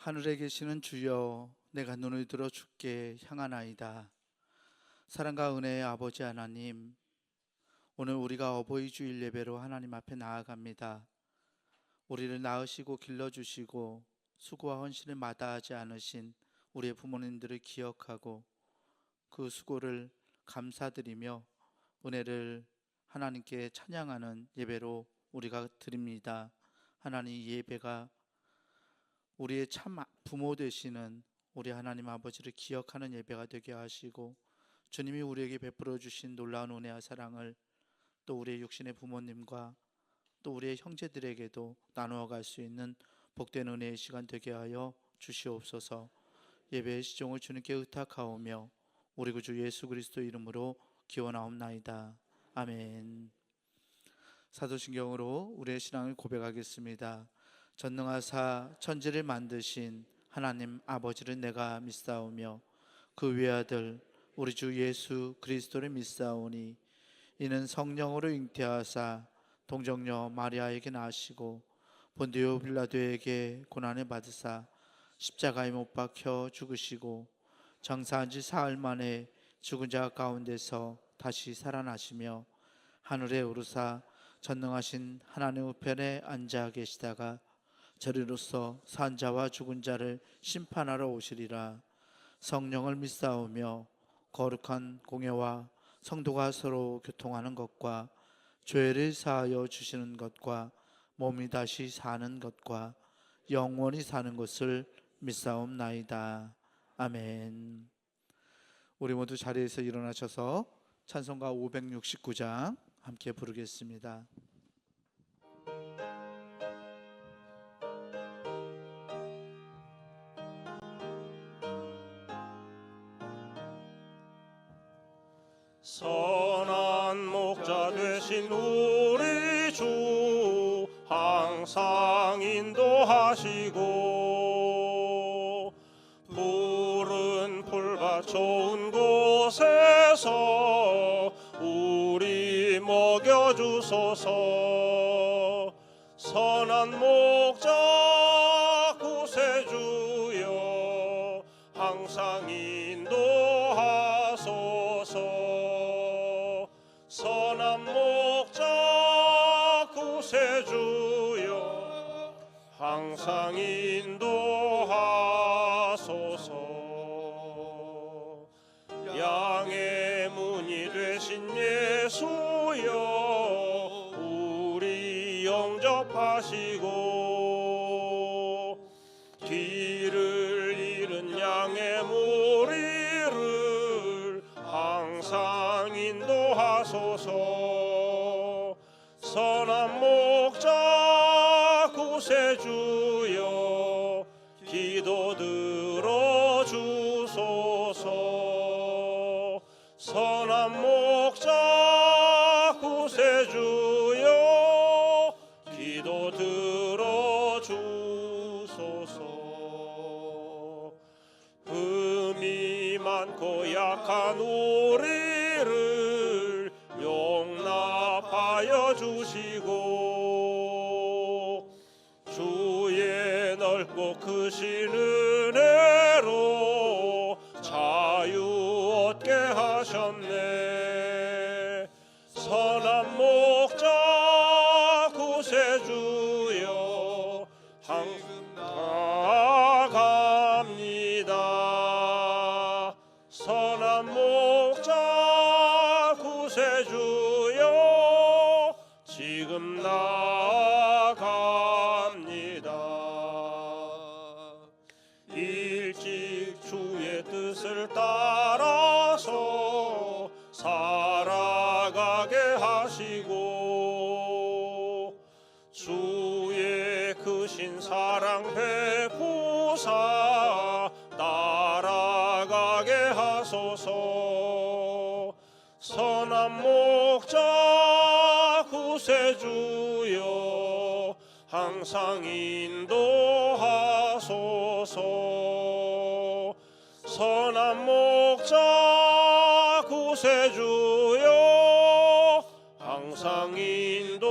하늘에 계시는 주여, 내가 눈을 들어 주께 향하나이다. 사랑과 은혜의 아버지 하나님, 오늘 우리가 어버이 주일 예배로 하나님 앞에 나아갑니다. 우리를 낳으시고 길러주시고 수고와 헌신을 마다하지 않으신 우리의 부모님들을 기억하고 그 수고를 감사드리며 은혜를 하나님께 찬양하는 예배로 우리가 드립니다. 하나님, 이 예배가 우리의 참 부모 되시는 우리 하나님 아버지를 기억하는 예배가 되게 하시고, 주님이 우리에게 베풀어 주신 놀라운 은혜와 사랑을 또 우리의 육신의 부모님과 또 우리의 형제들에게도 나누어 갈 수 있는 복된 은혜의 시간 되게 하여 주시옵소서. 예배의 시종을 주님께 의탁하오며 우리 구주 예수 그리스도 이름으로 기원하옵나이다. 아멘. 사도신경으로 우리의 신앙을 고백하겠습니다. 전능하사 천지를 만드신 하나님 아버지를 내가 믿사오며 그 외아들 우리 주 예수 그리스도를 믿사오니 이는 성령으로 잉태하사 동정녀 마리아에게 나시고 본디오 빌라도에게 고난을 받으사 십자가에 못 박혀 죽으시고 장사한 지 사흘 만에 죽은 자 가운데서 다시 살아나시며 하늘에 오르사 전능하신 하나님 우편에 앉아 계시다가 저리로서 산 자와 죽은 자를 심판하러 오시리라. 성령을 믿사오며 거룩한 공예와 성도가 서로 교통하는 것과 죄를 사하여 주시는 것과 몸이 다시 사는 것과 영원히 사는 것을 믿사옵나이다. 아멘. 우리 모두 자리에서 일어나셔서 찬송가 569장 함께 부르겠습니다. 선한 목자 되신 우리 주 항상 인도하시고 푸른 풀밭 좋은 곳에서 우리 먹여주소서. 선한 목자 구세주여 항상 인도하소서. 선한 목자 구세주여 항상 인도하소서. 양의 문이 되신 예수여 우리 영접하시고 길을 잃은 양의 무리를 항상 인도하소서. 선한 목자 구세주여 기도 들어주소서. 선한 목자 구세주여 기도 들어주소서. 흠이 많고 약한 우리를 용납하여 주시고 주의 넓고 크신 은혜로 자유 얻게 하셨네. 선한 목자 구세주여 항상 나아갑니다. 선한 목자 구세주여 지금 나아갑니다. 일찍 주의 뜻을 따라서 살아가게 하시고 주의 크신 사랑 베푸사 따라가게 하소서. 선한 목자 구세주여 항상 인도하소서. 선한 목자 구세주여 항상 인도하소서.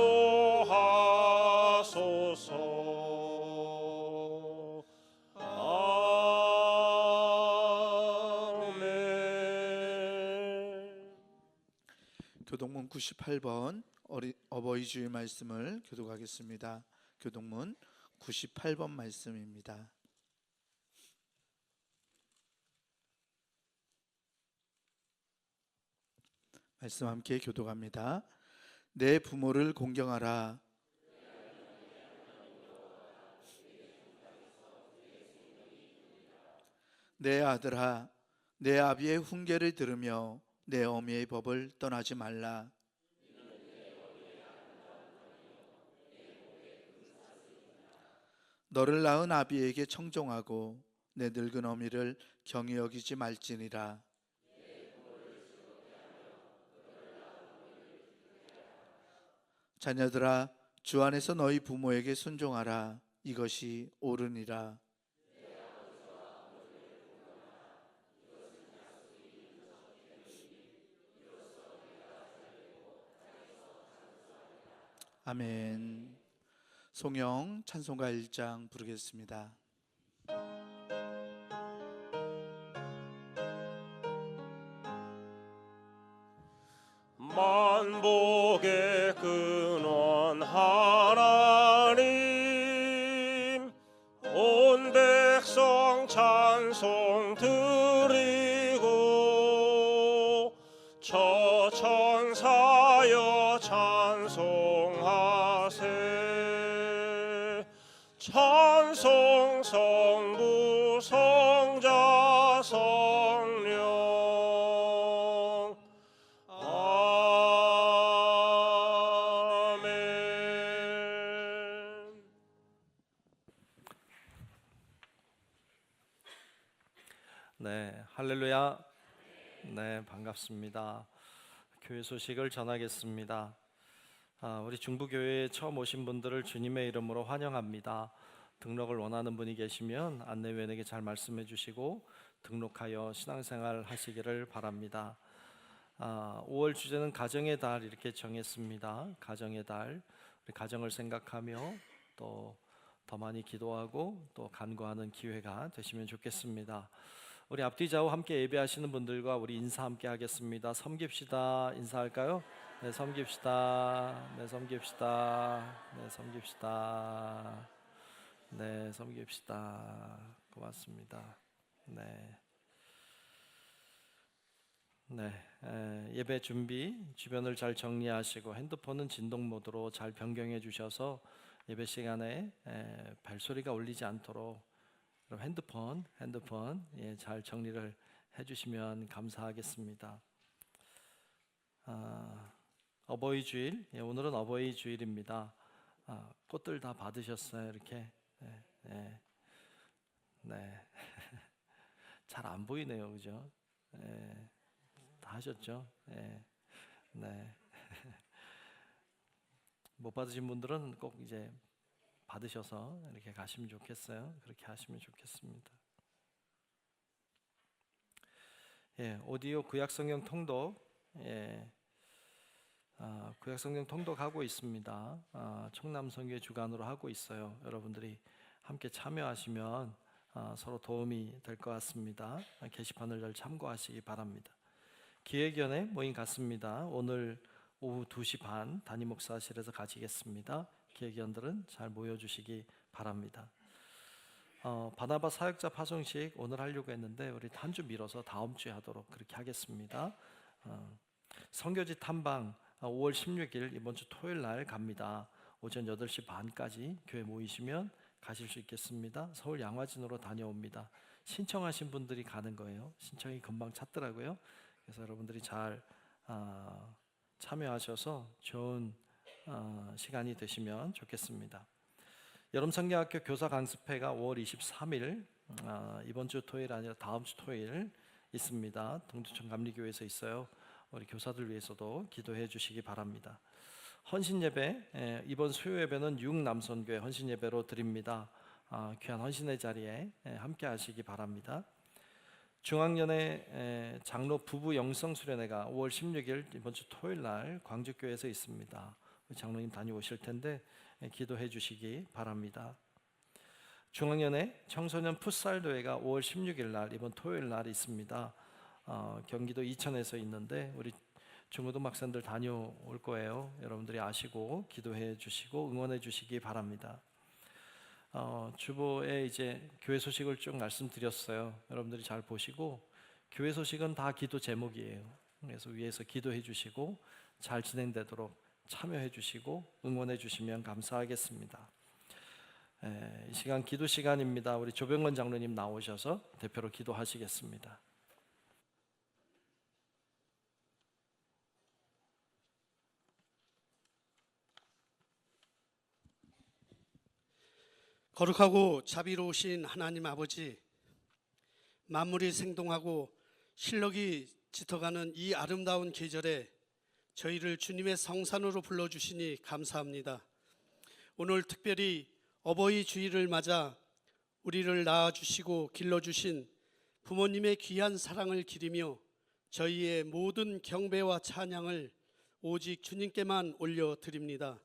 교동문 98번 어버이 주일 말씀을 교독하겠습니다. 교동문 98번 말씀입니다. 말씀 함께 교독합니다. 내 부모를 공경하라. 내 아들아, 내 아비의 훈계를 들으며 내 어미의 법을 떠나지 말라. 너를 낳은 아비에게 청종하고 내 늙은 어미를 경히 여기지 말지니라. 자녀들아, 주 안에서 너희 부모에게 순종하라. 이것이 옳으니라. 아멘. 송영 찬송가 1장 부르겠습니다. 만복의 근원 하나님, 온 백성 찬송 드리고 저 천사여 찬송하세. 찬송 성부 성자 성령. 아멘. 네, 할렐루야. 네, 반갑습니다. 교회 소식을 전하겠습니다. 우리 중부교회에 처음 오신 분들을 주님의 이름으로 환영합니다. 등록을 원하는 분이 계시면 안내위원에게 잘 말씀해 주시고 등록하여 신앙생활 하시기를 바랍니다. 5월 주제는 가정의 달 이렇게 정했습니다. 가정의 달, 우리 가정을 생각하며 또 더 많이 기도하고 또 간구하는 기회가 되시면 좋겠습니다. 우리 앞뒤 좌우 함께 예배하시는 분들과 우리 인사 함께 하겠습니다. 섬깁시다. 인사할까요? 네, 섬깁시다. 네, 섬깁시다. 네, 섬깁시다. 네, 섬깁시다. 고맙습니다. 네. 네, 예배 준비 주변을 잘 정리하시고 핸드폰은 진동 모드로 잘 변경해 주셔서 예배 시간에 발소리가 울리지 않도록 그럼 핸드폰 잘 정리를 해주시면 감사하겠습니다. 어버이 주일, 오늘은 어버이 주일입니다. 꽃들 다 받으셨어요? 이렇게 네. 잘 안 보이네요, 그죠? 다 하셨죠? 네. 못 받으신 분들은 꼭 이제 받으셔서 이렇게 가시면 좋겠어요. 그렇게 하시면 좋겠습니다. 오디오 구약성경 통독, 구약성경 통독하고 있습니다. 청남성교회 주관으로 하고 있어요. 여러분들이 함께 참여하시면 서로 도움이 될 것 같습니다. 게시판을 잘 참고하시기 바랍니다. 기획위원회 모임 같습니다. 오늘 오후 2시 반 담임 목사실에서 가지겠습니다. 기획위원들은 잘 모여주시기 바랍니다. 바나바 사역자 파송식 오늘 하려고 했는데 우리 한 주 미뤄서 다음 주에 하도록 그렇게 하겠습니다. 선교지 탐방 5월 16일 이번 주 토요일 날 갑니다. 오전 8시 반까지 교회 모이시면 가실 수 있겠습니다. 서울 양화진으로 다녀옵니다. 신청하신 분들이 가는 거예요. 신청이 금방 찼더라고요. 그래서 여러분들이 잘 참여하셔서 좋은 시간이 되시면 좋겠습니다. 여름성경학교 교사 강습회가 5월 23일 이번 주 토요일 아니라 다음 주 토요일 있습니다. 동두천 감리교회에서 있어요. 우리 교사들 위해서도 기도해 주시기 바랍니다. 헌신예배, 이번 수요예배는 육남선교회 헌신예배로 드립니다. 귀한 헌신의 자리에 함께 하시기 바랍니다. 중학년의 장로 부부 영성수련회가 5월 16일 이번 주 토요일 날 광주교회에서 있습니다. 장로님 다녀오실 텐데 기도해 주시기 바랍니다. 중학년의 청소년 풋살대회가 5월 16일 날 이번 토요일 날 있습니다. 경기도 이천에서 있는데 우리 중고등 학생들 다녀올 거예요. 여러분들이 아시고 기도해 주시고 응원해 주시기 바랍니다. 주보에 이제 교회 소식을 쭉 말씀드렸어요. 여러분들이 잘 보시고, 교회 소식은 다 기도 제목이에요. 그래서 위에서 기도해 주시고 잘 진행되도록 참여해 주시고 응원해 주시면 감사하겠습니다. 이 시간 기도 시간입니다. 우리 조병건 장로님 나오셔서 대표로 기도하시겠습니다. 거룩하고 자비로우신 하나님 아버지, 만물이 생동하고 실록이 짙어가는 이 아름다운 계절에 저희를 주님의 성산으로 불러주시니 감사합니다. 오늘 특별히 어버이 주일을 맞아 우리를 낳아주시고 길러주신 부모님의 귀한 사랑을 기리며 저희의 모든 경배와 찬양을 오직 주님께만 올려드립니다.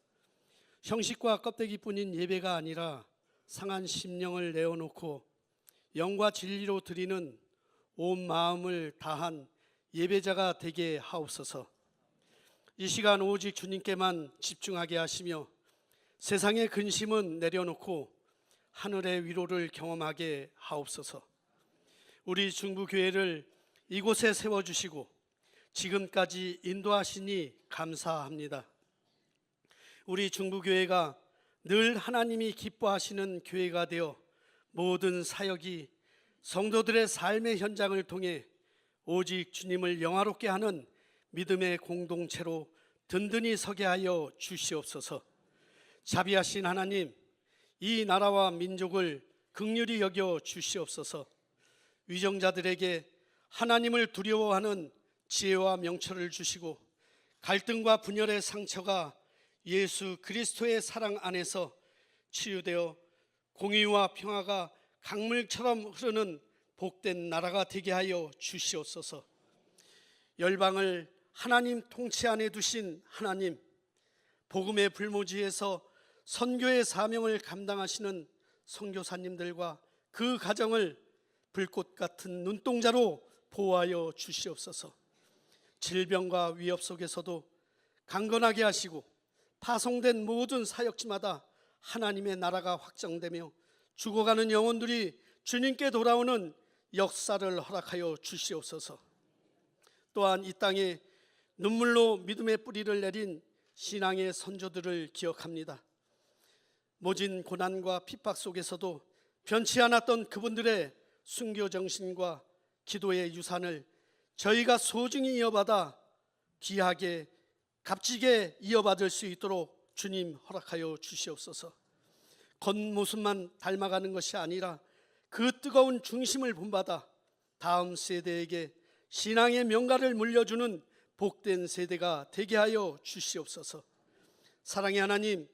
형식과 껍데기뿐인 예배가 아니라 상한 심령을 내어놓고 영과 진리로 드리는 온 마음을 다한 예배자가 되게 하옵소서. 이 시간 오직 주님께만 집중하게 하시며 세상의 근심은 내려놓고 하늘의 위로를 경험하게 하옵소서. 우리 중부교회를 이곳에 세워주시고 지금까지 인도하시니 감사합니다. 우리 중부교회가 늘 하나님이 기뻐하시는 교회가 되어 모든 사역이 성도들의 삶의 현장을 통해 오직 주님을 영화롭게 하는 믿음의 공동체로 든든히 서게 하여 주시옵소서. 자비하신 하나님, 이 나라와 민족을 긍휼히 여겨 주시옵소서. 위정자들에게 하나님을 두려워하는 지혜와 명철을 주시고 갈등과 분열의 상처가 예수 그리스도의 사랑 안에서 치유되어 공의와 평화가 강물처럼 흐르는 복된 나라가 되게 하여 주시옵소서. 열방을 하나님 통치 안에 두신 하나님, 복음의 불모지에서 선교의 사명을 감당하시는 선교사님들과 그 가정을 불꽃 같은 눈동자로 보호하여 주시옵소서. 질병과 위협 속에서도 강건하게 하시고 파송된 모든 사역지마다 하나님의 나라가 확장되며 죽어가는 영혼들이 주님께 돌아오는 역사를 허락하여 주시옵소서. 또한 이 땅에 눈물로 믿음의 뿌리를 내린 신앙의 선조들을 기억합니다. 모진 고난과 핍박 속에서도 변치 않았던 그분들의 순교 정신과 기도의 유산을 저희가 소중히 이어받아 귀하게 값지게 이어받을 수 있도록 주님 허락하여 주시옵소서. 겉모습만 닮아가는 것이 아니라 그 뜨거운 중심을 본받아 다음 세대에게 신앙의 명가를 물려주는 복된 세대가 되게 하여 주시옵소서. 사랑의 하나님,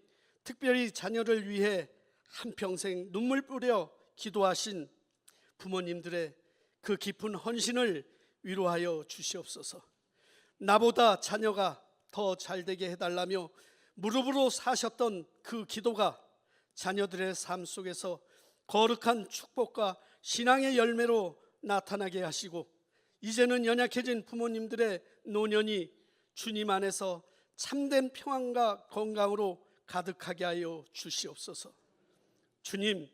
특별히 자녀를 위해 한평생 눈물 뿌려 기도하신 부모님들의 그 깊은 헌신을 위로하여 주시옵소서. 나보다 자녀가 더 잘되게 해달라며 무릎으로 사셨던 그 기도가 자녀들의 삶 속에서 거룩한 축복과 신앙의 열매로 나타나게 하시고 이제는 연약해진 부모님들의 노년이 주님 안에서 참된 평안과 건강으로 가득하게 하여 주시옵소서. 주님,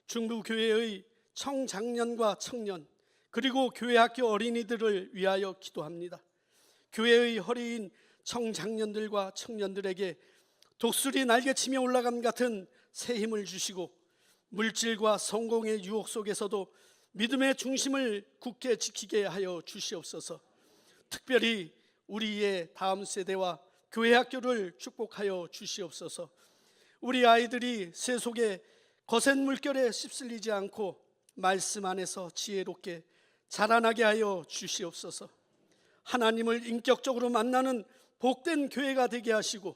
중부교회의 청장년과 청년 그리고 교회학교 어린이들을 위하여 기도합니다. 교회의 허리인 청장년들과 청년들에게 독수리 날개치며 올라감 같은 새 힘을 주시고 물질과 성공의 유혹 속에서도 믿음의 중심을 굳게 지키게 하여 주시옵소서. 특별히 우리의 다음 세대와 교회 학교를 축복하여 주시옵소서. 우리 아이들이 세속의 거센 물결에 휩쓸리지 않고 말씀 안에서 지혜롭게 자라나게 하여 주시옵소서. 하나님을 인격적으로 만나는 복된 교회가 되게 하시고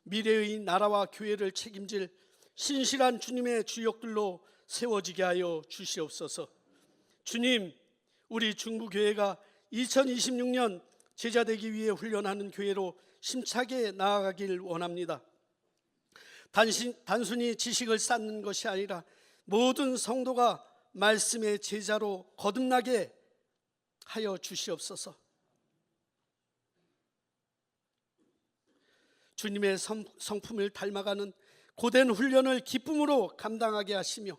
미래의 나라와 교회를 책임질 신실한 주님의 주역들로 세워지게 하여 주시옵소서. 주님, 우리 중부교회가 2026년 제자되기 위해 훈련하는 교회로 심차게 나아가길 원합니다. 단순히 지식을 쌓는 것이 아니라 모든 성도가 말씀의 제자로 거듭나게 하여 주시옵소서. 주님의 성품을 닮아가는 고된 훈련을 기쁨으로 감당하게 하시며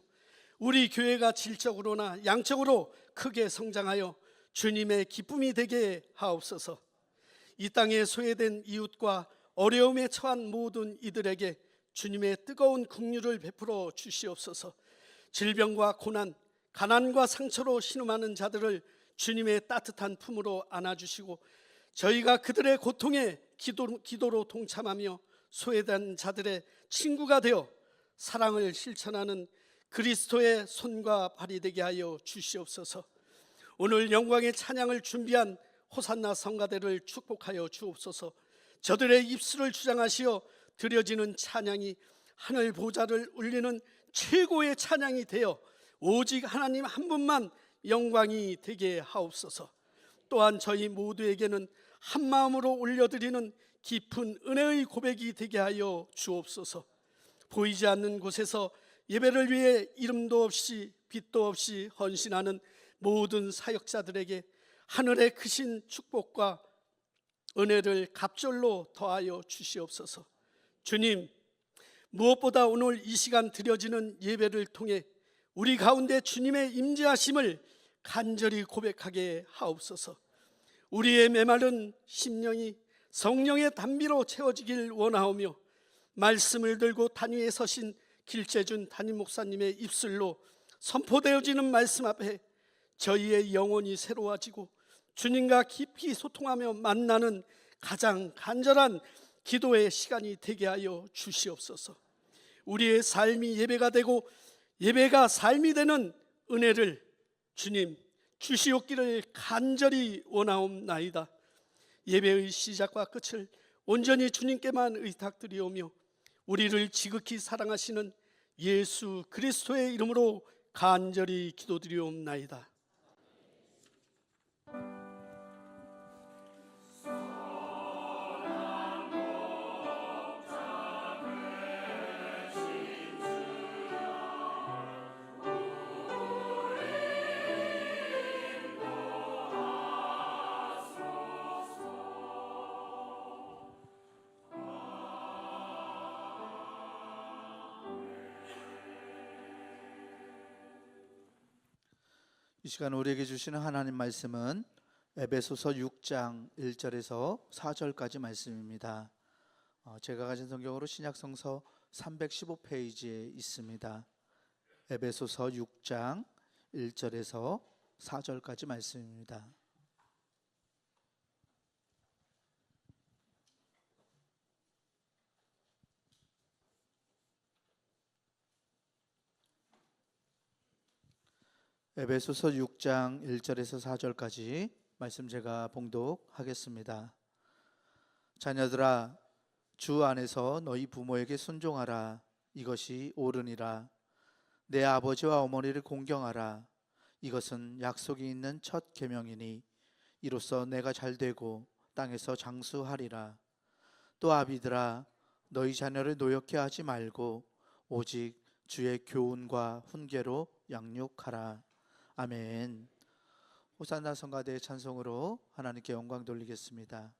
우리 교회가 질적으로나 양적으로 크게 성장하여 주님의 기쁨이 되게 하옵소서. 이 땅에 소외된 이웃과 어려움에 처한 모든 이들에게 주님의 뜨거운 긍휼을 베풀어 주시옵소서. 질병과 고난, 가난과 상처로 신음하는 자들을 주님의 따뜻한 품으로 안아주시고 저희가 그들의 고통에 기도로 동참하며 소외된 자들의 친구가 되어 사랑을 실천하는 그리스도의 손과 발이 되게 하여 주시옵소서. 오늘 영광의 찬양을 준비한 호산나 성가대를 축복하여 주옵소서. 저들의 입술을 주장하시어 드려지는 찬양이 하늘 보좌를 울리는 최고의 찬양이 되어 오직 하나님 한 분만 영광이 되게 하옵소서. 또한 저희 모두에게는 한 마음으로 올려드리는 깊은 은혜의 고백이 되게 하여 주옵소서. 보이지 않는 곳에서 예배를 위해 이름도 없이 빛도 없이 헌신하는 모든 사역자들에게 하늘의 크신 축복과 은혜를 갑절로 더하여 주시옵소서. 주님, 무엇보다 오늘 이 시간 드려지는 예배를 통해 우리 가운데 주님의 임재하심을 간절히 고백하게 하옵소서. 우리의 메마른 심령이 성령의 단비로 채워지길 원하오며 말씀을 들고 단위에 서신 길재준 담임 목사님의 입술로 선포되어지는 말씀 앞에 저희의 영혼이 새로워지고 주님과 깊이 소통하며 만나는 가장 간절한 기도의 시간이 되게 하여 주시옵소서. 우리의 삶이 예배가 되고 예배가 삶이 되는 은혜를 주님 주시옵기를 간절히 원하옵나이다. 예배의 시작과 끝을 온전히 주님께만 의탁드리오며 우리를 지극히 사랑하시는 예수 그리스도의 이름으로 간절히 기도드리옵나이다. 이 시간 우리에게 주시는 하나님 말씀은 에베소서 6장 1절에서 4절까지 말씀입니다. 제가 가진 성경으로 신약성서 315페이지에 있습니다. 에베소서 6장 1절에서 4절까지 말씀입니다. 에베소서 6장 1절에서 4절까지 말씀 제가 봉독하겠습니다. 자녀들아, 주 안에서 너희 부모에게 순종하라. 이것이 옳으니라. 내 아버지와 어머니를 공경하라. 이것은 약속이 있는 첫 계명이니 이로써 내가 잘되고 땅에서 장수하리라. 또 아비들아, 너희 자녀를 노엽게 하지 말고 오직 주의 교훈과 훈계로 양육하라. 아멘. 호산나 성가대의 찬송으로 하나님께 영광 돌리겠습니다.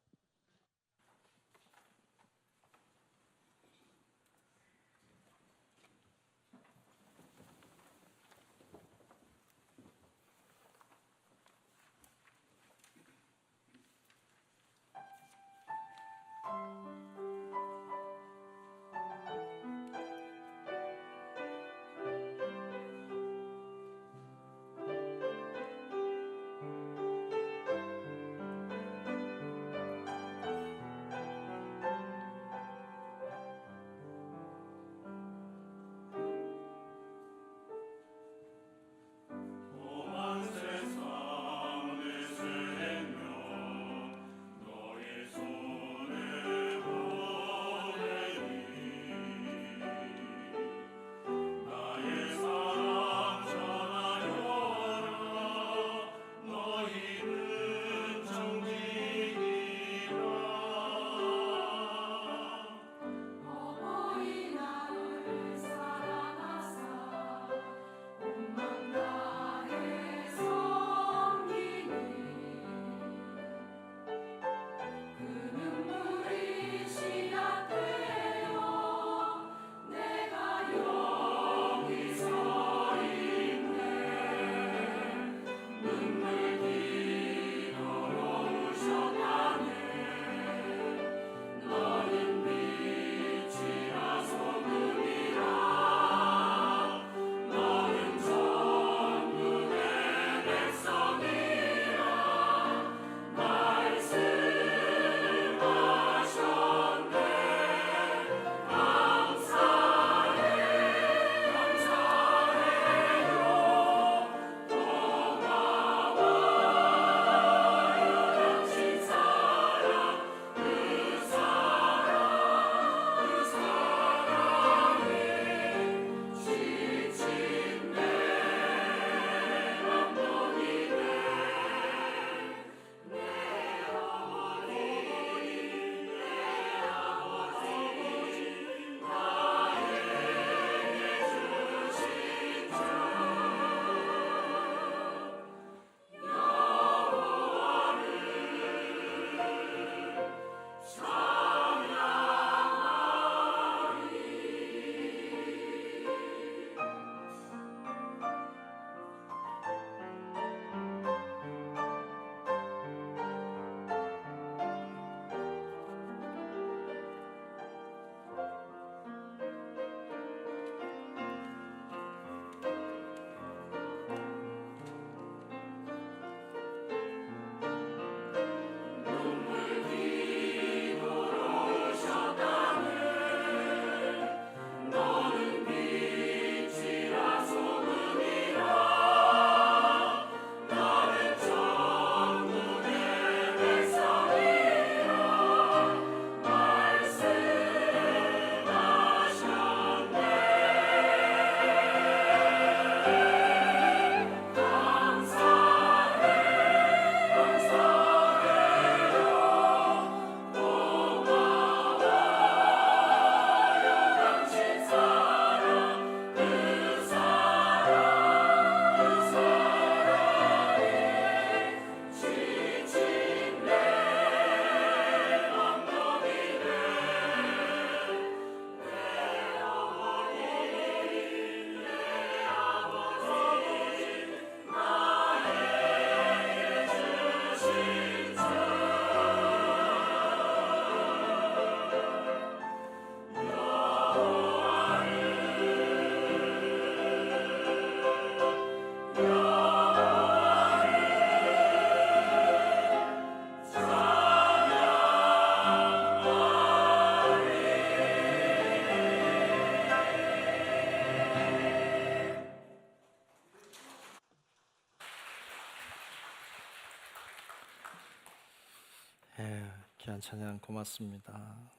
귀한 찬양 고맙습니다.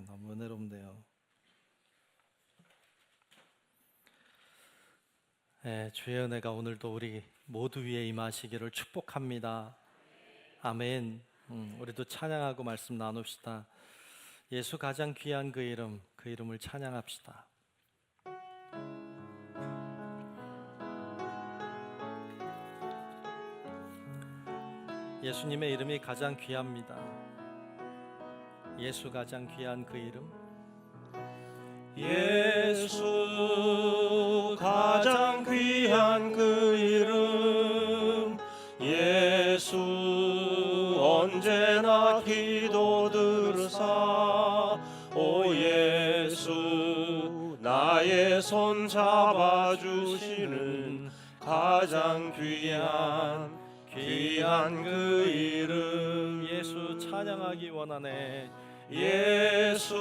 너무 은혜롭네요. 주의 은혜가 오늘도 우리 모두 위에 임하시기를 축복합니다. 아멘. 우리도 찬양하고 말씀 나눕시다. 예수 가장 귀한 그 이름, 그 이름을 찬양합시다. 예수님의 이름이 가장 귀합니다. 예수 가장 귀한 그 이름, 예수 가장 귀한 그 이름, 예수 언제나 기도 들으사. 오 예수 나의 손 잡아주시는 가장 귀한 그 이름. 예수 찬양하기 원하네. 예수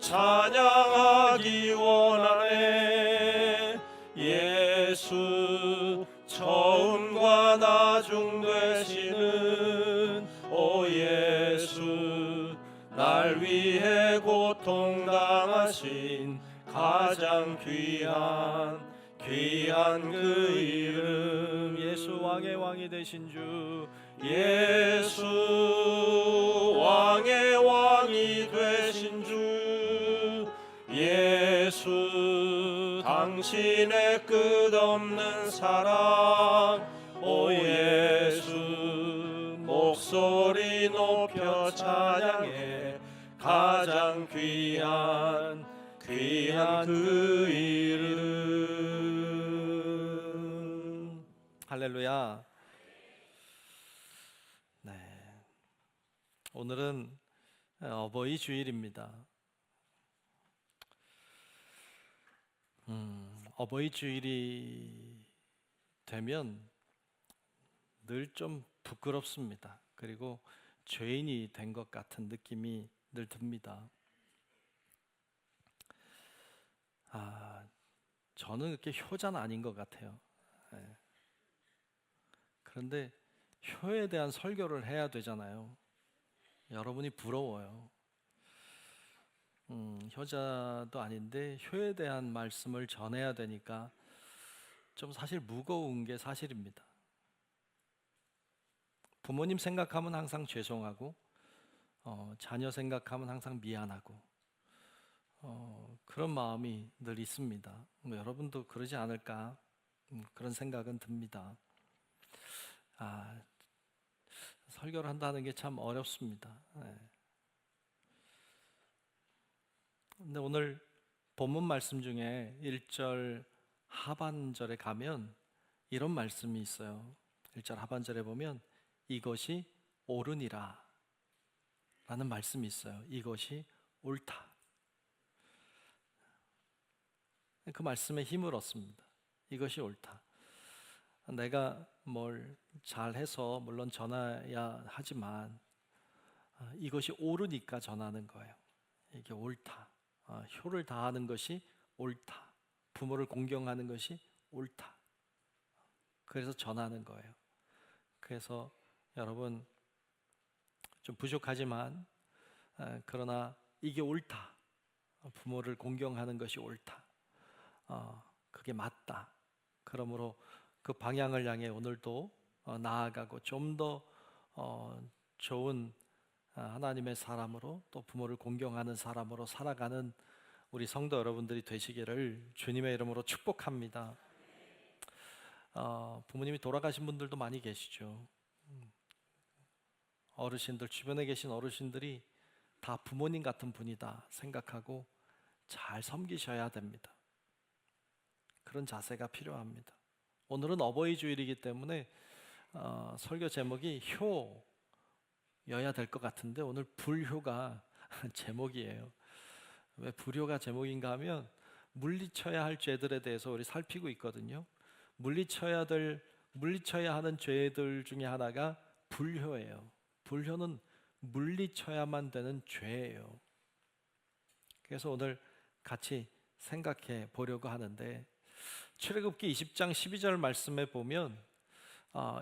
찬양하기 원하네. 예수 처음과 나중 되시는 오 예수 날 위해 고통당하신 가장 귀한 그 이름. 예수 왕의 왕이 되신 주, 예수 왕의 왕이 되신 주, 예수 당신의 끝없는 사랑. 오 예수 목소리 높여 찬양해 가장 귀한 그 이름. 할렐루야. 네, 오늘은 어버이 주일입니다. 어버이 주일이 되면 늘 좀 부끄럽습니다. 그리고 죄인이 된 것 같은 느낌이 늘 듭니다. 저는 그렇게 효자는 아닌 것 같아요. 그런데 효에 대한 설교를 해야 되잖아요. 여러분이 부러워요. 효자도 아닌데 효에 대한 말씀을 전해야 되니까 좀 사실 무거운 게 사실입니다. 부모님 생각하면 항상 죄송하고 자녀 생각하면 항상 미안하고 그런 마음이 늘 있습니다. 여러분도 그러지 않을까 그런 생각은 듭니다. 설교를 한다는 게 참 어렵습니다. 근데 오늘 본문 말씀 중에 1절 하반절에 가면 이런 말씀이 있어요. 1절 하반절에 보면 이것이 옳으니라 라는 말씀이 있어요. 이것이 옳다. 그 말씀에 힘을 얻습니다. 이것이 옳다. 내가 뭘 잘해서 물론 전해야 하지만 이것이 옳으니까 전하는 거예요. 이게 옳다. 효를 다하는 것이 옳다. 부모를 공경하는 것이 옳다. 그래서 전하는 거예요. 그래서 여러분 좀 부족하지만 그러나 이게 옳다. 부모를 공경하는 것이 옳다. 그게 맞다. 그러므로 그 방향을 향해 오늘도 나아가고 좀 더 좋은 하나님의 사람으로 또 부모를 공경하는 사람으로 살아가는 우리 성도 여러분들이 되시기를 주님의 이름으로 축복합니다. 부모님이 돌아가신 분들도 많이 계시죠. 어르신들, 주변에 계신 어르신들이 다 부모님 같은 분이다 생각하고 잘 섬기셔야 됩니다. 그런 자세가 필요합니다. 오늘은 어버이 주일이기 때문에 설교 제목이 효여야 될 것 같은데 오늘 불효가 제목이에요. 왜 불효가 제목인가 하면 물리쳐야 할 죄들에 대해서 우리 살피고 있거든요. 물리쳐야 하는 죄들 중에 하나가 불효예요. 불효는 물리쳐야만 되는 죄예요. 그래서 오늘 같이 생각해 보려고 하는데 출애굽기 20장 12절 말씀에 보면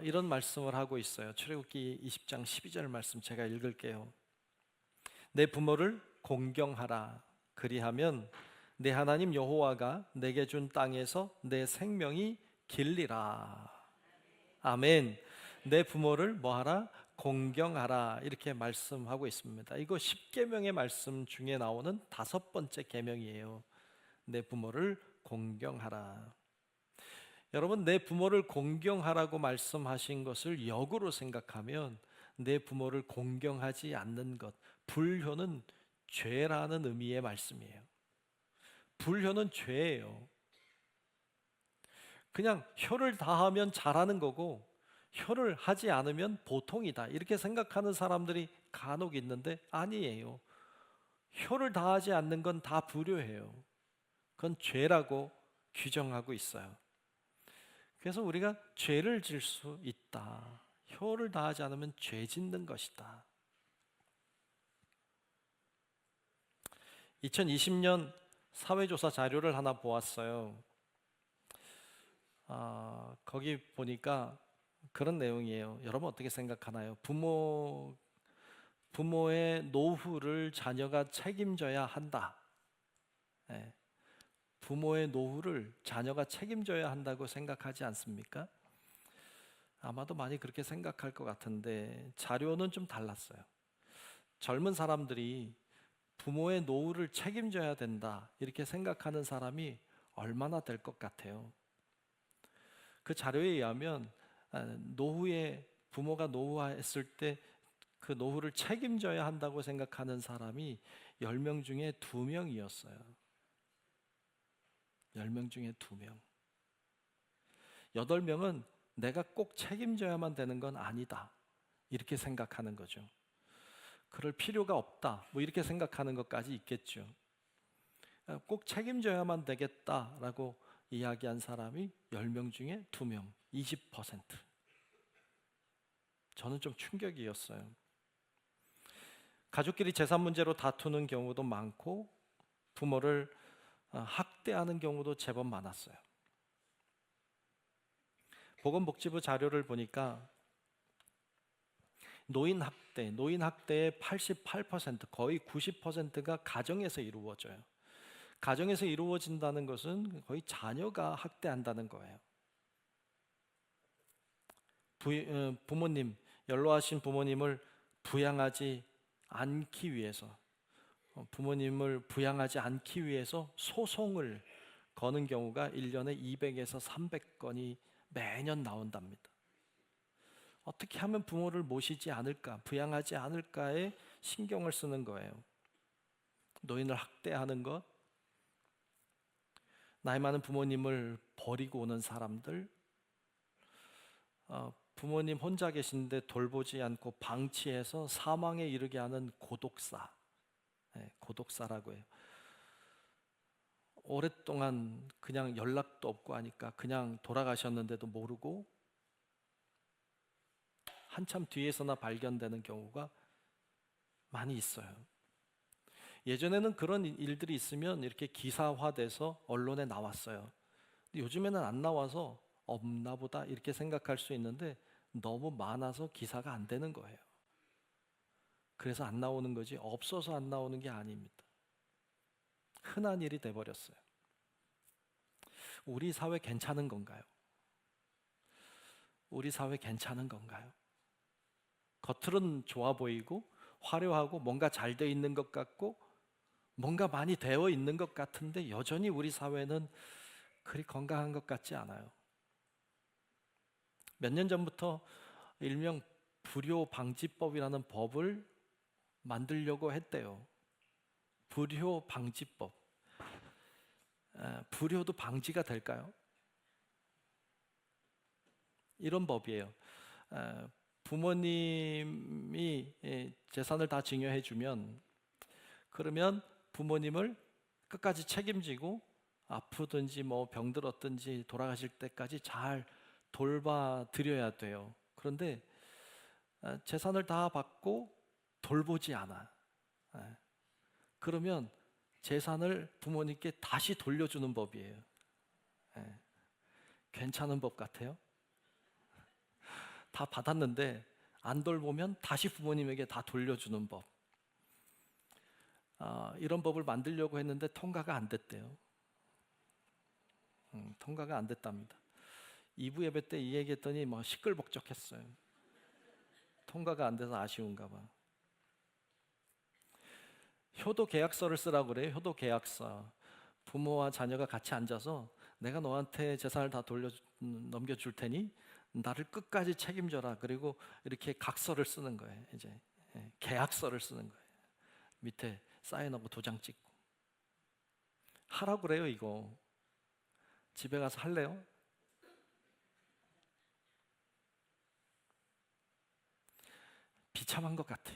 이런 말씀을 하고 있어요. 출애굽기 20장 12절 말씀 제가 읽을게요. 내 부모를 공경하라. 그리하면 내 하나님 여호와가 내게 준 땅에서 내 생명이 길리라. 아멘. 내 부모를 뭐하라? 공경하라. 이렇게 말씀하고 있습니다. 이거 10계명의 말씀 중에 나오는 5번째 계명이에요. 내 부모를 공경하라. 여러분, 내 부모를 공경하라고 말씀하신 것을 역으로 생각하면 내 부모를 공경하지 않는 것, 불효는 죄라는 의미의 말씀이에요. 불효는 죄예요. 그냥 효를 다하면 잘하는 거고 효를 하지 않으면 보통이다, 이렇게 생각하는 사람들이 간혹 있는데 아니에요. 효를 다하지 않는 건 다 불효예요. 그건 죄라고 규정하고 있어요. 그래서 우리가 죄를 질 수 있다. 효를 다하지 않으면 죄 짓는 것이다. 2020년 사회조사 자료를 하나 보았어요. 거기 보니까 그런 내용이에요. 여러분 어떻게 생각하나요? 부모의 노후를 자녀가 책임져야 한다. 네. 부모의 노후를 자녀가 책임져야 한다고 생각하지 않습니까? 아마도 많이 그렇게 생각할 것 같은데 자료는 좀 달랐어요. 젊은 사람들이 부모의 노후를 책임져야 된다 이렇게 생각하는 사람이 얼마나 될 것 같아요? 그 자료에 의하면 노후에 부모가 노후했을 때 그 노후를 책임져야 한다고 생각하는 사람이 10명 중에 2명이었어요. 10명 중에 2명. 8명은 내가 꼭 책임져야만 되는 건 아니다 이렇게 생각하는 거죠. 그럴 필요가 없다 뭐 이렇게 생각하는 것까지 있겠죠. 꼭 책임져야만 되겠다라고 이야기한 사람이 10명 중에 2명, 20%. 저는 좀 충격이었어요. 가족끼리 재산 문제로 다투는 경우도 많고 부모를 학대하는 경우도 제법 많았어요. 보건복지부 자료를 보니까 노인 학대의 88%, 거의 90%가 가정에서 이루어져요. 가정에서 이루어진다는 것은 거의 자녀가 학대한다는 거예요. 부모님, 연로하신 부모님을 부양하지 않기 위해서, 소송을 거는 경우가 1년에 200에서 300건이 매년 나온답니다. 어떻게 하면 부모를 모시지 않을까, 부양하지 않을까에 신경을 쓰는 거예요. 노인을 학대하는 것, 나이 많은 부모님을 버리고 오는 사람들, 부모님 혼자 계신데 돌보지 않고 방치해서 사망에 이르게 하는 고독사, 고독사라고 해요. 오랫동안 그냥 연락도 없고 하니까 그냥 돌아가셨는데도 모르고 한참 뒤에서나 발견되는 경우가 많이 있어요. 예전에는 그런 일들이 있으면 이렇게 기사화돼서 언론에 나왔어요. 근데 요즘에는 안 나와서 없나 보다 이렇게 생각할 수 있는데 너무 많아서 기사가 안 되는 거예요. 그래서 안 나오는 거지 없어서 안 나오는 게 아닙니다. 흔한 일이 돼버렸어요. 우리 사회 괜찮은 건가요? 우리 사회 괜찮은 건가요? 겉으로는 좋아 보이고 화려하고 뭔가 잘 돼 있는 것 같고 뭔가 많이 되어 있는 것 같은데 여전히 우리 사회는 그리 건강한 것 같지 않아요. 몇 년 전부터 일명 불효방지법이라는 법을 만들려고 했대요. 불효방지법. 불효도 방지가 될까요? 이런 법이에요. 부모님이 재산을 다 증여해 주면 그러면 부모님을 끝까지 책임지고 아프든지 뭐 병들었든지 돌아가실 때까지 잘 돌봐드려야 돼요. 그런데 재산을 다 받고 돌보지 않아. 그러면 재산을 부모님께 다시 돌려주는 법이에요. 괜찮은 법 같아요? 다 받았는데 안 돌보면 다시 부모님에게 다 돌려주는 법. 이런 법을 만들려고 했는데 통과가 안 됐대요. 통과가 안 됐답니다. 2부 예배 때 이 얘기했더니 뭐 시끌벅적했어요. 통과가 안 돼서 아쉬운가 봐. 효도 계약서를 쓰라고 그래요. 효도 계약서. 부모와 자녀가 같이 앉아서 내가 너한테 재산을 다 넘겨줄 테니 나를 끝까지 책임져라. 그리고 이렇게 각서를 쓰는 거예요. 이제 계약서를 쓰는 거예요. 밑에 사인하고 도장 찍고. 하라고 그래요. 이거 집에 가서 할래요? 비참한 것 같아.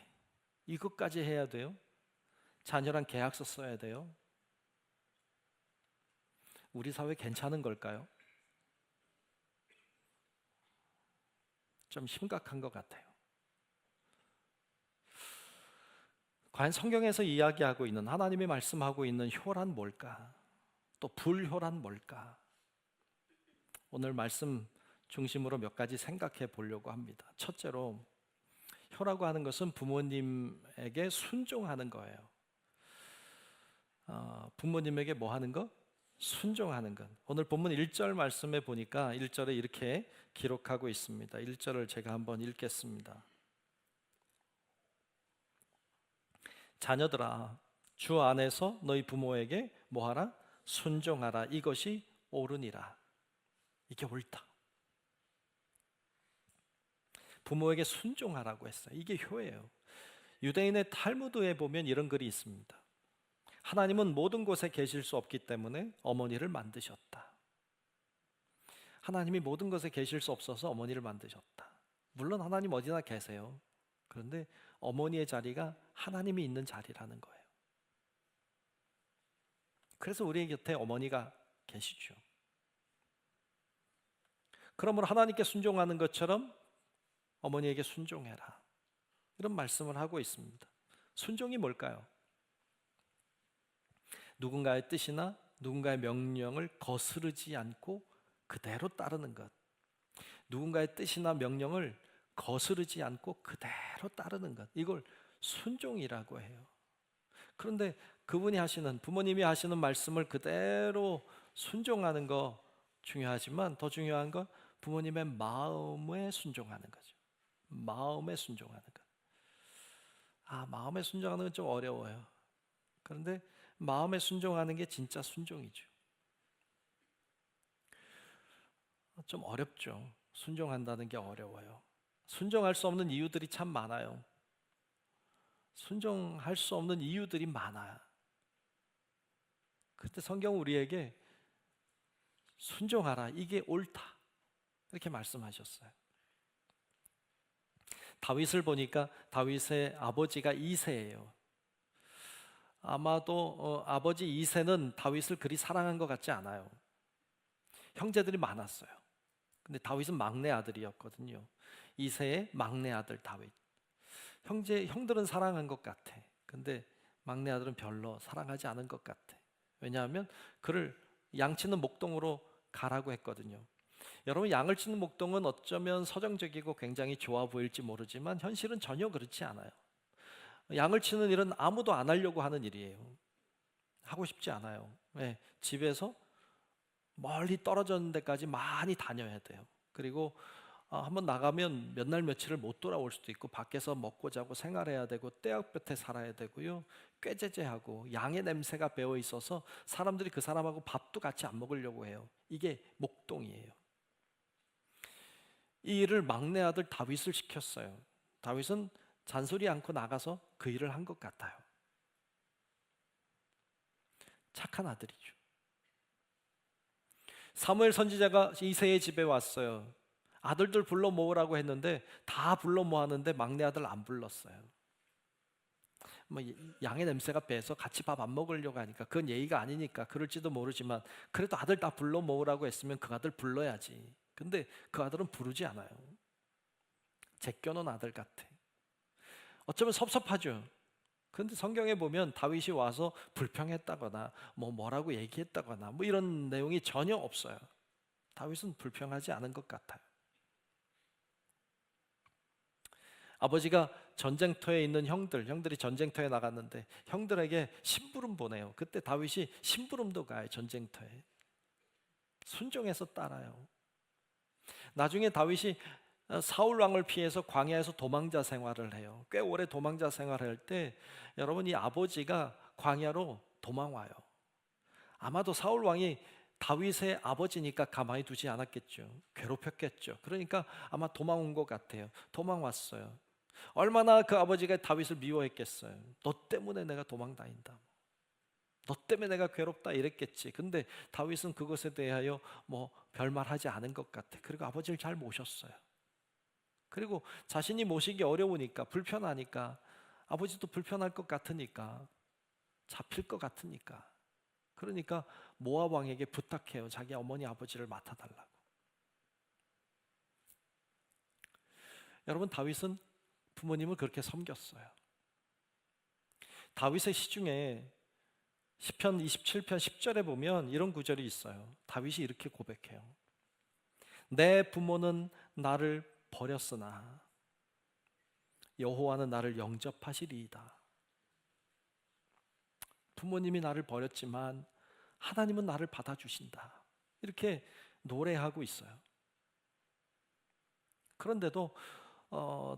이것까지 해야 돼요? 자녀랑 계약서 써야 돼요? 우리 사회 괜찮은 걸까요? 좀 심각한 것 같아요. 과연 성경에서 이야기하고 있는, 하나님이 말씀하고 있는 효란 뭘까? 또 불효란 뭘까? 오늘 말씀 중심으로 몇 가지 생각해 보려고 합니다. 첫째로, 효라고 하는 것은 부모님에게 순종하는 거예요. 부모님에게 뭐 하는 것? 순종하는 것. 오늘 본문 1절 말씀에 보니까 1절에 이렇게 기록하고 있습니다. 1절을 제가 한번 읽겠습니다. 자녀들아, 주 안에서 너희 부모에게 뭐하라? 순종하라. 이것이 옳으니라. 이게 옳다. 부모에게 순종하라고 했어요. 이게 효예요. 유대인의 탈무드에 보면 이런 글이 있습니다. 하나님은 모든 곳에 계실 수 없기 때문에 어머니를 만드셨다. 하나님이 모든 곳에 계실 수 없어서 어머니를 만드셨다. 물론 하나님 어디나 계세요. 그런데 어머니의 자리가 하나님이 있는 자리라는 거예요. 그래서 우리 곁에 어머니가 계시죠. 그러므로 하나님께 순종하는 것처럼 어머니에게 순종해라. 이런 말씀을 하고 있습니다. 순종이 뭘까요? 누군가의 뜻이나 누군가의 명령을 거스르지 않고 그대로 따르는 것. 누군가의 뜻이나 명령을 거스르지 않고 그대로 따르는 것. 이걸 순종이라고 해요. 그런데 그분이 하시는, 부모님이 하시는 말씀을 그대로 순종하는 거 중요하지만 더 중요한 건 부모님의 마음에 순종하는 거죠. 마음에 순종하는 것. 마음에 순종하는 건 좀 어려워요. 그런데 마음에 순종하는 게 진짜 순종이죠. 좀 어렵죠. 순종한다는 게 어려워요. 순종할 수 없는 이유들이 참 많아요. 순종할 수 없는 이유들이 많아요. 그때 성경은 우리에게 순종하라. 이게 옳다. 이렇게 말씀하셨어요. 다윗을 보니까 다윗의 아버지가 이새예요. 아마도 아버지 이새는 다윗을 그리 사랑한 것 같지 않아요. 형제들이 많았어요. 근데 다윗은 막내 아들이었거든요. 이새의 막내 아들 다윗. 형들은 사랑한 것 같아. 근데 막내 아들은 별로 사랑하지 않은 것 같아. 왜냐하면 그를 양치는 목동으로 가라고 했거든요. 여러분, 양을 치는 목동은 어쩌면 서정적이고 굉장히 좋아 보일지 모르지만 현실은 전혀 그렇지 않아요. 양을 치는 일은 아무도 안 하려고 하는 일이에요. 하고 싶지 않아요. 집에서 멀리 떨어졌는 데까지 많이 다녀야 돼요. 그리고 한번 나가면 몇 날 며칠을 못 돌아올 수도 있고 밖에서 먹고 자고 생활해야 되고 떼약볕에 살아야 되고요. 꾀죄죄하고 양의 냄새가 배어 있어서 사람들이 그 사람하고 밥도 같이 안 먹으려고 해요. 이게 목동이에요. 이 일을 막내 아들 다윗을 시켰어요. 다윗은 잔소리 않고 나가서 그 일을 한 것 같아요. 착한 아들이죠. 사무엘 선지자가 이새의 집에 왔어요. 아들들 불러 모으라고 했는데 다 불러 모았는데 막내 아들 안 불렀어요. 양의 냄새가 배서 같이 밥 안 먹으려고 하니까 그건 예의가 아니니까 그럴지도 모르지만 그래도 아들 다 불러 모으라고 했으면 그 아들 불러야지. 근데 그 아들은 부르지 않아요. 제껴놓은 아들 같아. 어쩌면 섭섭하죠. 그런데 성경에 보면 다윗이 와서 불평했다거나 뭐라고 얘기했다거나 이런 내용이 전혀 없어요. 다윗은 불평하지 않은 것 같아요. 아버지가 전쟁터에 있는 형들이 전쟁터에 나갔는데 형들에게 심부름 보내요. 그때 다윗이 심부름도 가요. 전쟁터에 순종해서 따라요. 나중에 다윗이 사울 왕을 피해서 광야에서 도망자 생활을 해요. 꽤 오래 도망자 생활을 할 때 여러분, 이 아버지가 광야로 도망와요. 아마도 사울 왕이 다윗의 아버지니까 가만히 두지 않았겠죠. 괴롭혔겠죠. 그러니까 아마 도망온 것 같아요. 도망왔어요. 얼마나 그 아버지가 다윗을 미워했겠어요. 너 때문에 내가 도망 다닌다, 너 때문에 내가 괴롭다 이랬겠지. 근데 다윗은 그것에 대하여 뭐 별말하지 않은 것 같아. 그리고 아버지를 잘 모셨어요. 그리고 자신이 모시기 어려우니까, 불편하니까, 아버지도 불편할 것 같으니까, 잡힐 것 같으니까, 그러니까 모압 왕에게 부탁해요. 자기 어머니 아버지를 맡아달라고. 여러분, 다윗은 부모님을 그렇게 섬겼어요. 다윗의 시 중에 시편 27편 10절에 보면 이런 구절이 있어요. 다윗이 이렇게 고백해요. 내 부모는 나를 버렸으나 여호와는 나를 영접하시리이다. 부모님이 나를 버렸지만 하나님은 나를 받아주신다. 이렇게 노래하고 있어요. 그런데도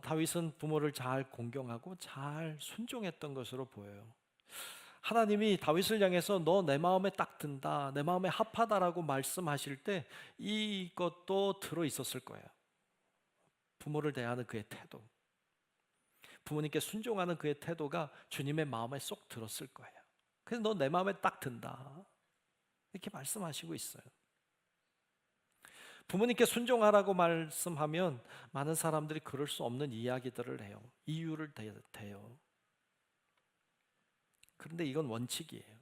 다윗은 부모를 잘 공경하고 잘 순종했던 것으로 보여요. 하나님이 다윗을 향해서 너 내 마음에 딱 든다, 내 마음에 합하다라고 말씀하실 때 이것도 들어있었을 거예요. 부모를 대하는 그의 태도, 부모님께 순종하는 그의 태도가 주님의 마음에 쏙 들었을 거예요. 그래서 너 내 마음에 딱 든다, 이렇게 말씀하시고 있어요. 부모님께 순종하라고 말씀하면 많은 사람들이 그럴 수 없는 이야기들을 해요. 이유를 대요. 그런데 이건 원칙이에요.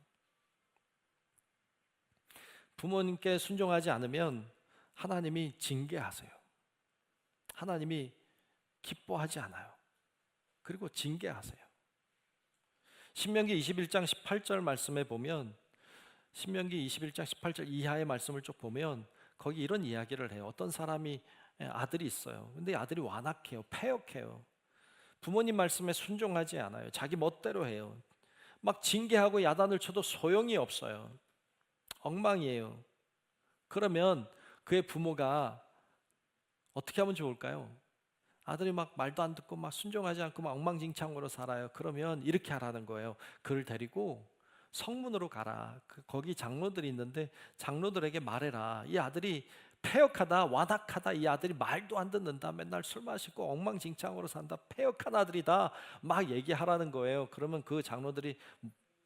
부모님께 순종하지 않으면 하나님이 징계하세요. 하나님이 기뻐하지 않아요. 그리고 징계하세요. 신명기 21장 18절 말씀에 보면, 신명기 21장 18절 이하의 말씀을 쭉 보면 거기 이런 이야기를 해요. 어떤 사람이 아들이 있어요. 근데 아들이 완악해요. 패역해요. 부모님 말씀에 순종하지 않아요. 자기 멋대로 해요. 막 징계하고 야단을 쳐도 소용이 없어요. 엉망이에요. 그러면 그의 부모가 어떻게 하면 좋을까요? 아들이 막 말도 안 듣고 막 순종하지 않고 막 엉망진창으로 살아요. 그러면 이렇게 하라는 거예요. 그를 데리고 성문으로 가라. 거기 장로들이 있는데 장로들에게 말해라. 이 아들이 패역하다, 완악하다. 이 아들이 말도 안 듣는다. 맨날 술 마시고 엉망진창으로 산다. 패역한 아들이다. 막 얘기하라는 거예요. 그러면 그 장로들이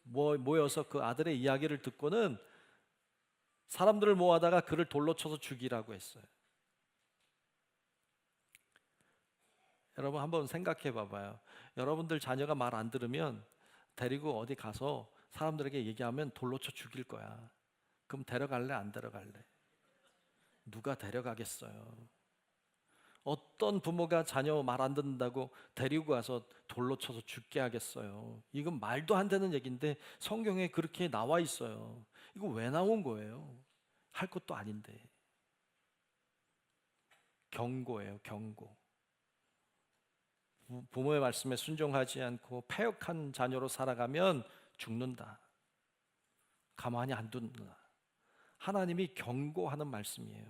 모여서 그 아들의 이야기를 듣고는 사람들을 모아다가 그를 돌로 쳐서 죽이라고 했어요. 여러분 한번 생각해 봐봐요. 여러분들 자녀가 말 안 들으면 데리고 어디 가서 사람들에게 얘기하면 돌로 쳐 죽일 거야. 그럼 데려갈래, 안 데려갈래? 누가 데려가겠어요? 어떤 부모가 자녀 말 안 듣는다고 데리고 가서 돌로 쳐서 죽게 하겠어요? 이건 말도 안 되는 얘기인데 성경에 그렇게 나와 있어요. 이거 왜 나온 거예요? 할 것도 아닌데. 경고예요, 경고. 부모의 말씀에 순종하지 않고 패역한 자녀로 살아가면 죽는다. 가만히 안 둔다. 하나님이 경고하는 말씀이에요.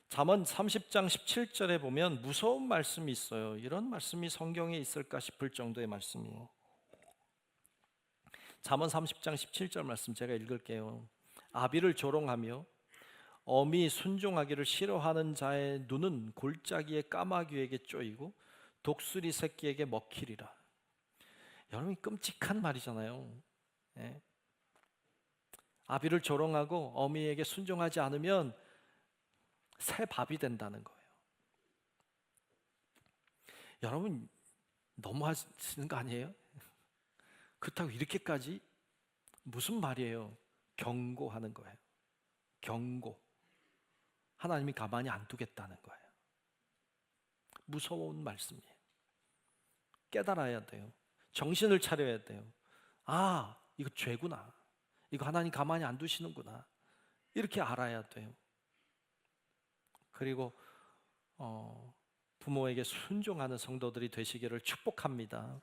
잠언 30장 17절에 보면 무서운 말씀이 있어요. 이런 말씀이 성경에 있을까 싶을 정도의 말씀이에요. 잠언 30장 17절 말씀 제가 읽을게요. 아비를 조롱하며 어미 순종하기를 싫어하는 자의 눈은 골짜기의 까마귀에게 쪼이고 독수리 새끼에게 먹히리라. 여러분, 끔찍한 말이잖아요. 네. 아비를 조롱하고 어미에게 순종하지 않으면 새 밥이 된다는 거예요. 여러분, 너무 하시는 거 아니에요? 그렇다고 이렇게까지? 무슨 말이에요? 경고하는 거예요. 경고. 하나님이 가만히 안 두겠다는 거예요. 무서운 말씀이에요. 깨달아야 돼요. 정신을 차려야 돼요. 아, 이거 죄구나. 이거 하나님 가만히 안 두시는구나. 이렇게 알아야 돼요. 그리고 부모에게 순종하는 성도들이 되시기를 축복합니다.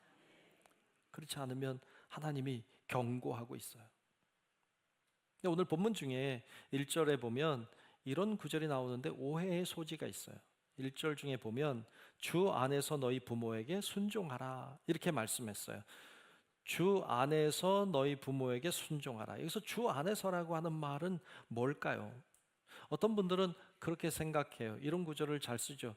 그렇지 않으면 하나님이 경고하고 있어요. 근데 오늘 본문 중에 1절에 보면 이런 구절이 나오는데 오해의 소지가 있어요. 1절 중에 보면 주 안에서 너희 부모에게 순종하라 이렇게 말씀했어요. 주 안에서 너희 부모에게 순종하라. 여기서 주 안에서라고 하는 말은 뭘까요? 어떤 분들은 그렇게 생각해요. 이런 구절을 잘 쓰죠.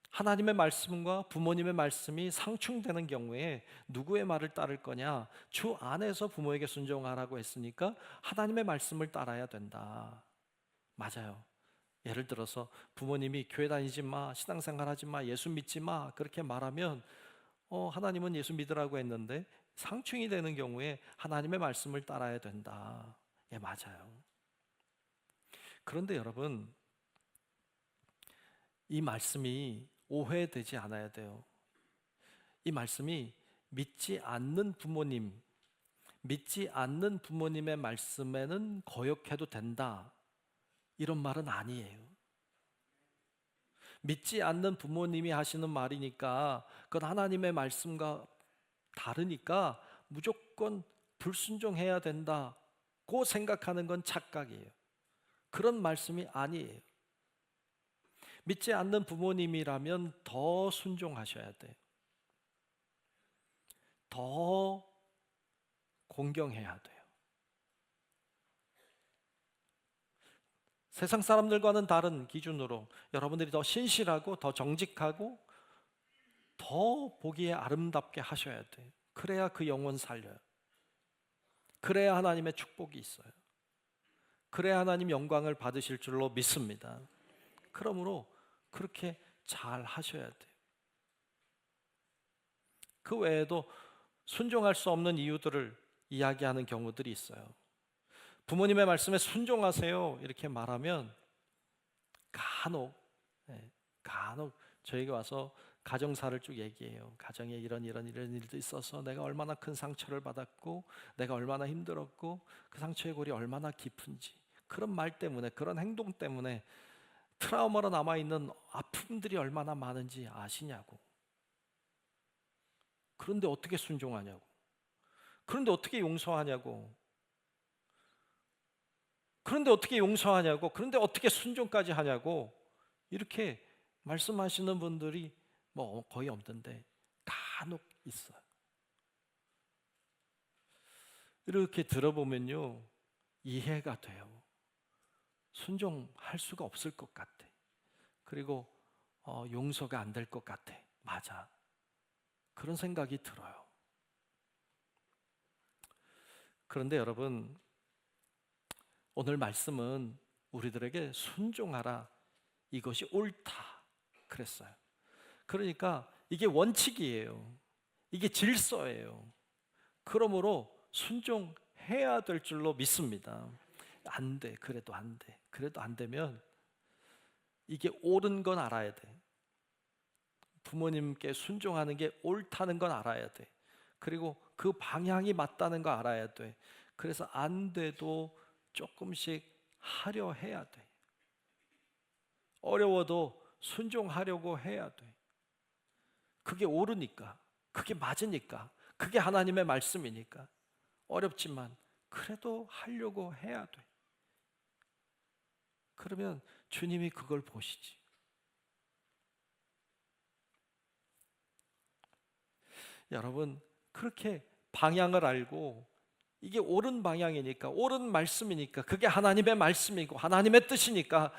하나님의 말씀과 부모님의 말씀이 상충되는 경우에 누구의 말을 따를 거냐? 주 안에서 부모에게 순종하라고 했으니까 하나님의 말씀을 따라야 된다. 맞아요. 예를 들어서 부모님이 교회 다니지 마, 신앙생활 하지 마, 예수 믿지 마 그렇게 말하면 하나님은 예수 믿으라고 했는데 상충이 되는 경우에 하나님의 말씀을 따라야 된다. 예, 맞아요. 그런데 여러분, 이 말씀이 오해되지 않아야 돼요. 이 말씀이 믿지 않는 부모님, 믿지 않는 부모님의 말씀에는 거역해도 된다, 이런 말은 아니에요. 믿지 않는 부모님이 하시는 말이니까 그건 하나님의 말씀과 다르니까 무조건 불순종해야 된다고 생각하는 건 착각이에요. 그런 말씀이 아니에요. 믿지 않는 부모님이라면 더 순종하셔야 돼요. 더 공경해야 돼요. 세상 사람들과는 다른 기준으로 여러분들이 더 신실하고 더 정직하고 더 보기에 아름답게 하셔야 돼요. 그래야 그 영혼 살려요. 그래야 하나님의 축복이 있어요. 그래야 하나님 영광을 받으실 줄로 믿습니다. 그러므로 그렇게 잘 하셔야 돼요. 그 외에도 순종할 수 없는 이유들을 이야기하는 경우들이 있어요. 부모님의 말씀에 순종하세요 이렇게 말하면 간혹 저에게 와서 가정사를 쭉 얘기해요. 가정에 이런 일도 있어서 내가 얼마나 큰 상처를 받았고 내가 얼마나 힘들었고 그 상처의 골이 얼마나 깊은지, 그런 말 때문에, 그런 행동 때문에 트라우마로 남아있는 아픔들이 얼마나 많은지 아시냐고. 그런데 어떻게 순종하냐고. 그런데 어떻게 용서하냐고. 그런데 어떻게 용서하냐고. 그런데 어떻게 순종까지 하냐고. 이렇게 말씀하시는 분들이 거의 없는데 간혹 있어요. 이렇게 들어보면요, 이해가 돼요. 순종할 수가 없을 것 같아. 그리고 용서가 안 될 것 같아. 맞아. 그런 생각이 들어요. 그런데 여러분, 오늘 말씀은 우리들에게 순종하라, 이것이 옳다 그랬어요. 그러니까 이게 원칙이에요. 이게 질서예요. 그러므로 순종해야 될 줄로 믿습니다. 안 돼. 그래도 안 돼. 그래도 안 되면 이게 옳은 건 알아야 돼. 부모님께 순종하는 게 옳다는 건 알아야 돼. 그리고 그 방향이 맞다는 거 알아야 돼. 그래서 안 돼도 조금씩 하려 해야 돼. 어려워도 순종하려고 해야 돼. 그게 옳으니까, 그게 맞으니까, 그게 하나님의 말씀이니까. 어렵지만 그래도 하려고 해야 돼. 그러면 주님이 그걸 보시지. 여러분, 그렇게 방향을 알고 이게 옳은 방향이니까, 옳은 말씀이니까, 그게 하나님의 말씀이고 하나님의 뜻이니까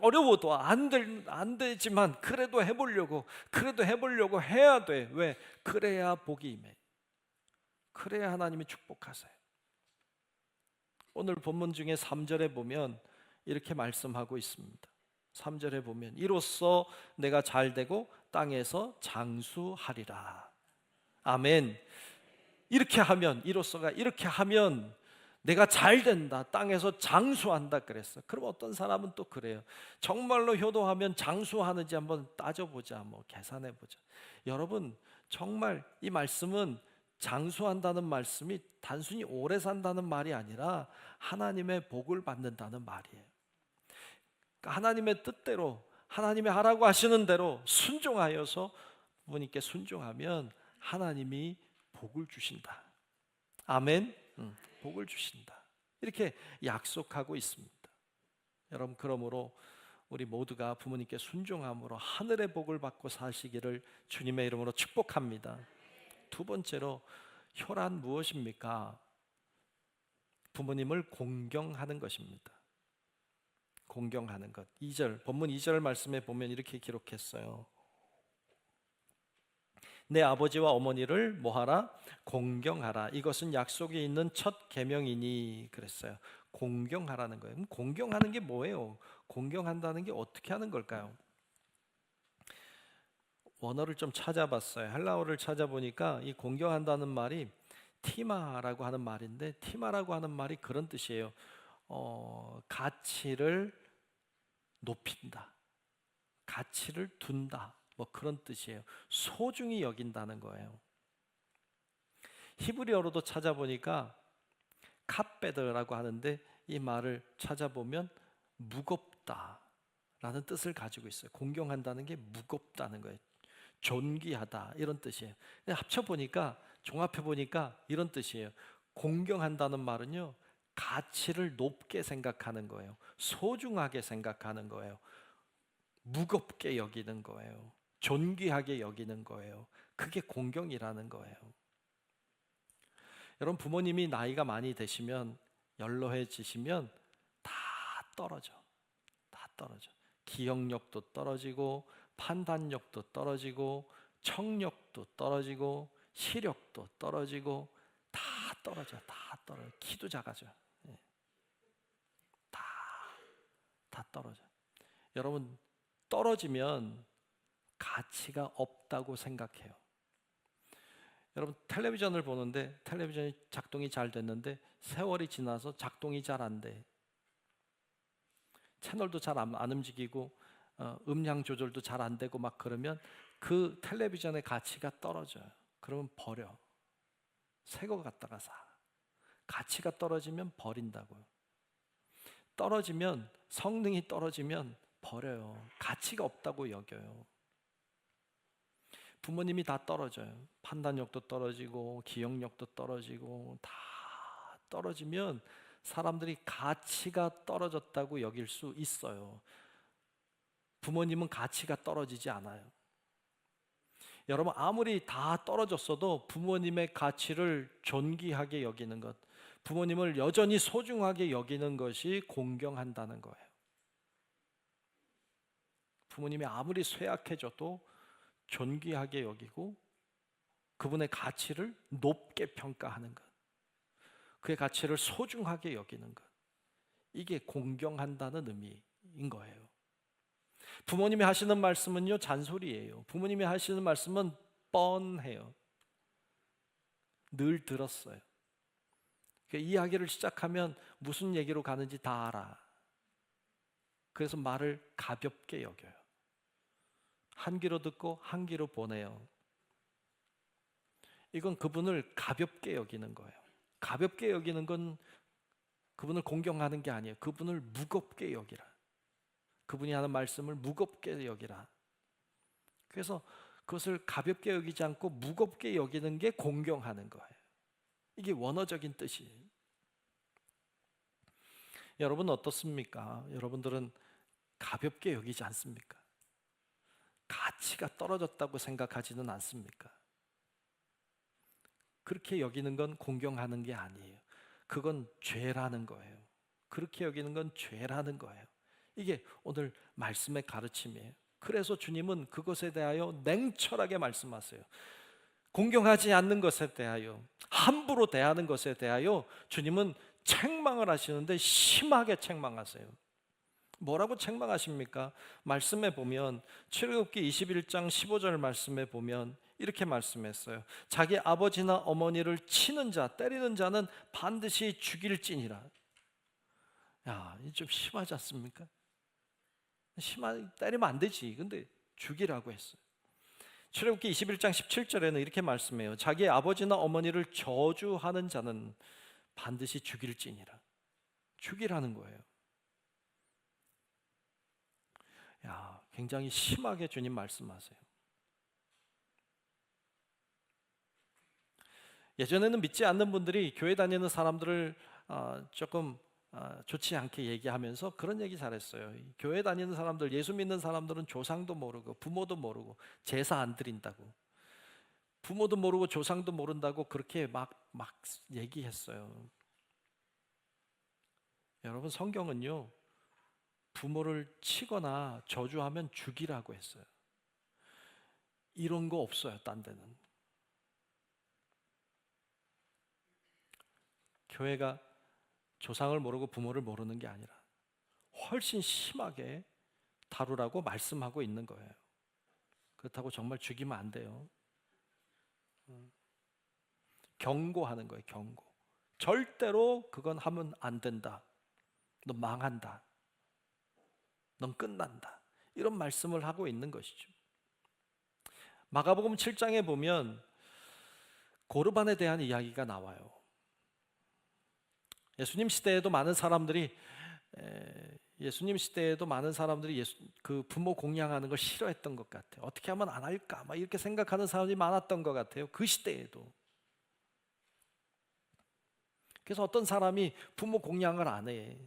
어려워도 안 되지만 그래도 해보려고 해야 돼. 왜? 그래야 복이 임해. 그래야 하나님이 축복하세요. 오늘 본문 중에 3절에 보면 이렇게 말씀하고 있습니다. 3절에 보면 이로써 내가 잘되고 땅에서 장수하리라. 아멘. 이렇게 하면, 이로써가 이렇게 하면 내가 잘 된다, 땅에서 장수한다 그랬어. 그럼 어떤 사람은 또 그래요. 정말로 효도하면 장수하는지 한번 따져보자, 계산해보자. 여러분, 정말 이 말씀은 장수한다는 말씀이 단순히 오래 산다는 말이 아니라 하나님의 복을 받는다는 말이에요. 그러니까 하나님의 뜻대로, 하나님이 하라고 하시는 대로 순종하여서 부모님께 순종하면 하나님이 복을 주신다. 아멘. 복을 주신다. 이렇게 약속하고 있습니다. 여러분, 그러므로 우리 모두가 부모님께 순종함으로 하늘의 복을 받고 사시기를 주님의 이름으로 축복합니다. 두 번째로, 효란 무엇입니까? 부모님을 공경하는 것입니다. 공경하는 것. 2절, 본문 2절 말씀에 보면 이렇게 기록했어요. 내 아버지와 어머니를 뭐하라? 공경하라. 이것은 약속이 있는 첫 계명이니 그랬어요. 공경하라는 거예요. 그럼 공경하는 게 뭐예요? 공경한다는 게 어떻게 하는 걸까요? 원어를 좀 찾아봤어요. 헬라어를 찾아보니까 이 공경한다는 말이 티마라고 하는 말인데, 티마라고 하는 말이 그런 뜻이에요. 가치를 높인다, 가치를 둔다, 뭐 그런 뜻이에요. 소중히 여긴다는 거예요. 히브리어로도 찾아보니까 카베드라고 하는데, 이 말을 찾아보면 무겁다라는 뜻을 가지고 있어요. 공경한다는 게 무겁다는 거예요. 존귀하다, 이런 뜻이에요. 합쳐보니까, 종합해보니까 이런 뜻이에요. 공경한다는 말은요, 가치를 높게 생각하는 거예요. 소중하게 생각하는 거예요. 무겁게 여기는 거예요. 존귀하게 여기는 거예요. 그게 공경이라는 거예요. 여러분, 부모님이 나이가 많이 되시면, 연로해지시면 다 떨어져. 다 떨어져. 기억력도 떨어지고, 판단력도 떨어지고, 청력도 떨어지고, 시력도 떨어지고, 다 떨어져. 다 떨어져. 키도 작아져. 다 떨어져. 여러분, 떨어지면 가치가 없다고 생각해요. 여러분, 텔레비전을 보는데 텔레비전이 작동이 잘 됐는데 세월이 지나서 작동이 잘 안 돼. 채널도 잘 안 움직이고 음량 조절도 잘 안 되고 막 그러면 그 텔레비전의 가치가 떨어져요. 그러면 버려. 새 거 갖다가 사. 가치가 떨어지면 버린다고요. 떨어지면, 성능이 떨어지면 버려요. 가치가 없다고 여겨요. 부모님이 다 떨어져요. 판단력도 떨어지고 기억력도 떨어지고 다 떨어지면 사람들이 가치가 떨어졌다고 여길 수 있어요. 부모님은 가치가 떨어지지 않아요. 여러분, 아무리 다 떨어졌어도 부모님의 가치를 존귀하게 여기는 것, 부모님을 여전히 소중하게 여기는 것이 공경한다는 거예요. 부모님이 아무리 쇠약해져도 존귀하게 여기고 그분의 가치를 높게 평가하는 것, 그의 가치를 소중하게 여기는 것, 이게 공경한다는 의미인 거예요. 부모님이 하시는 말씀은요, 잔소리예요. 부모님이 하시는 말씀은 뻔해요. 늘 들었어요. 이야기를 시작하면 무슨 얘기로 가는지 다 알아. 그래서 말을 가볍게 여겨요. 한 귀로 듣고 한 귀로 보내요. 이건 그분을 가볍게 여기는 거예요. 가볍게 여기는 건 그분을 공경하는 게 아니에요. 그분을 무겁게 여기라. 그분이 하는 말씀을 무겁게 여기라. 그래서 그것을 가볍게 여기지 않고 무겁게 여기는 게 공경하는 거예요. 이게 원어적인 뜻이에요. 여러분 어떻습니까? 여러분들은 가볍게 여기지 않습니까? 가치가 떨어졌다고 생각하지는 않습니까? 그렇게 여기는 건 공경하는 게 아니에요. 그건 죄라는 거예요. 그렇게 여기는 건 죄라는 거예요. 이게 오늘 말씀의 가르침이에요. 그래서 주님은 그것에 대하여 냉철하게 말씀하세요. 공경하지 않는 것에 대하여, 함부로 대하는 것에 대하여 주님은 책망을 하시는데 심하게 책망하세요. 뭐라고 책망하십니까? 말씀에 보면 출애굽기 21장 15절 말씀에 보면 이렇게 말씀했어요. 자기 아버지나 어머니를 치는 자, 때리는 자는 반드시 죽일지니라. 야, 이 좀 심하지 않습니까? 때리면 안 되지. 근데 죽이라고 했어요. 출애굽기 21장 17절에는 이렇게 말씀해요. 자기 아버지나 어머니를 저주하는 자는 반드시 죽일지니라. 죽이라는 거예요. 야, 굉장히 심하게 주님 말씀하세요. 예전에는 믿지 않는 분들이 교회 다니는 사람들을 조금 좋지 않게 얘기하면서 그런 얘기 잘했어요. 교회 다니는 사람들, 예수 믿는 사람들은 조상도 모르고 부모도 모르고 제사 안 드린다고, 부모도 모르고 조상도 모른다고 그렇게 막 얘기했어요. 여러분, 성경은요, 부모를 치거나 저주하면 죽이라고 했어요. 이런 거 없어요, 딴 데는. 교회가 조상을 모르고 부모를 모르는 게 아니라 훨씬 심하게 다루라고 말씀하고 있는 거예요. 그렇다고 정말 죽이면 안 돼요. 경고하는 거예요, 경고. 절대로 그건 하면 안 된다. 너 망한다. 넌 끝난다. 이런 말씀을 하고 있는 것이죠. 마가복음 7장에 보면 고르반에 대한 이야기가 나와요. 예수님 시대에도 많은 사람들이 그 부모 공양하는 걸 싫어했던 것 같아요. 어떻게 하면 안 할까? 막 이렇게 생각하는 사람이 많았던 것 같아요. 그 시대에도. 그래서 어떤 사람이 부모 공양을 안 해.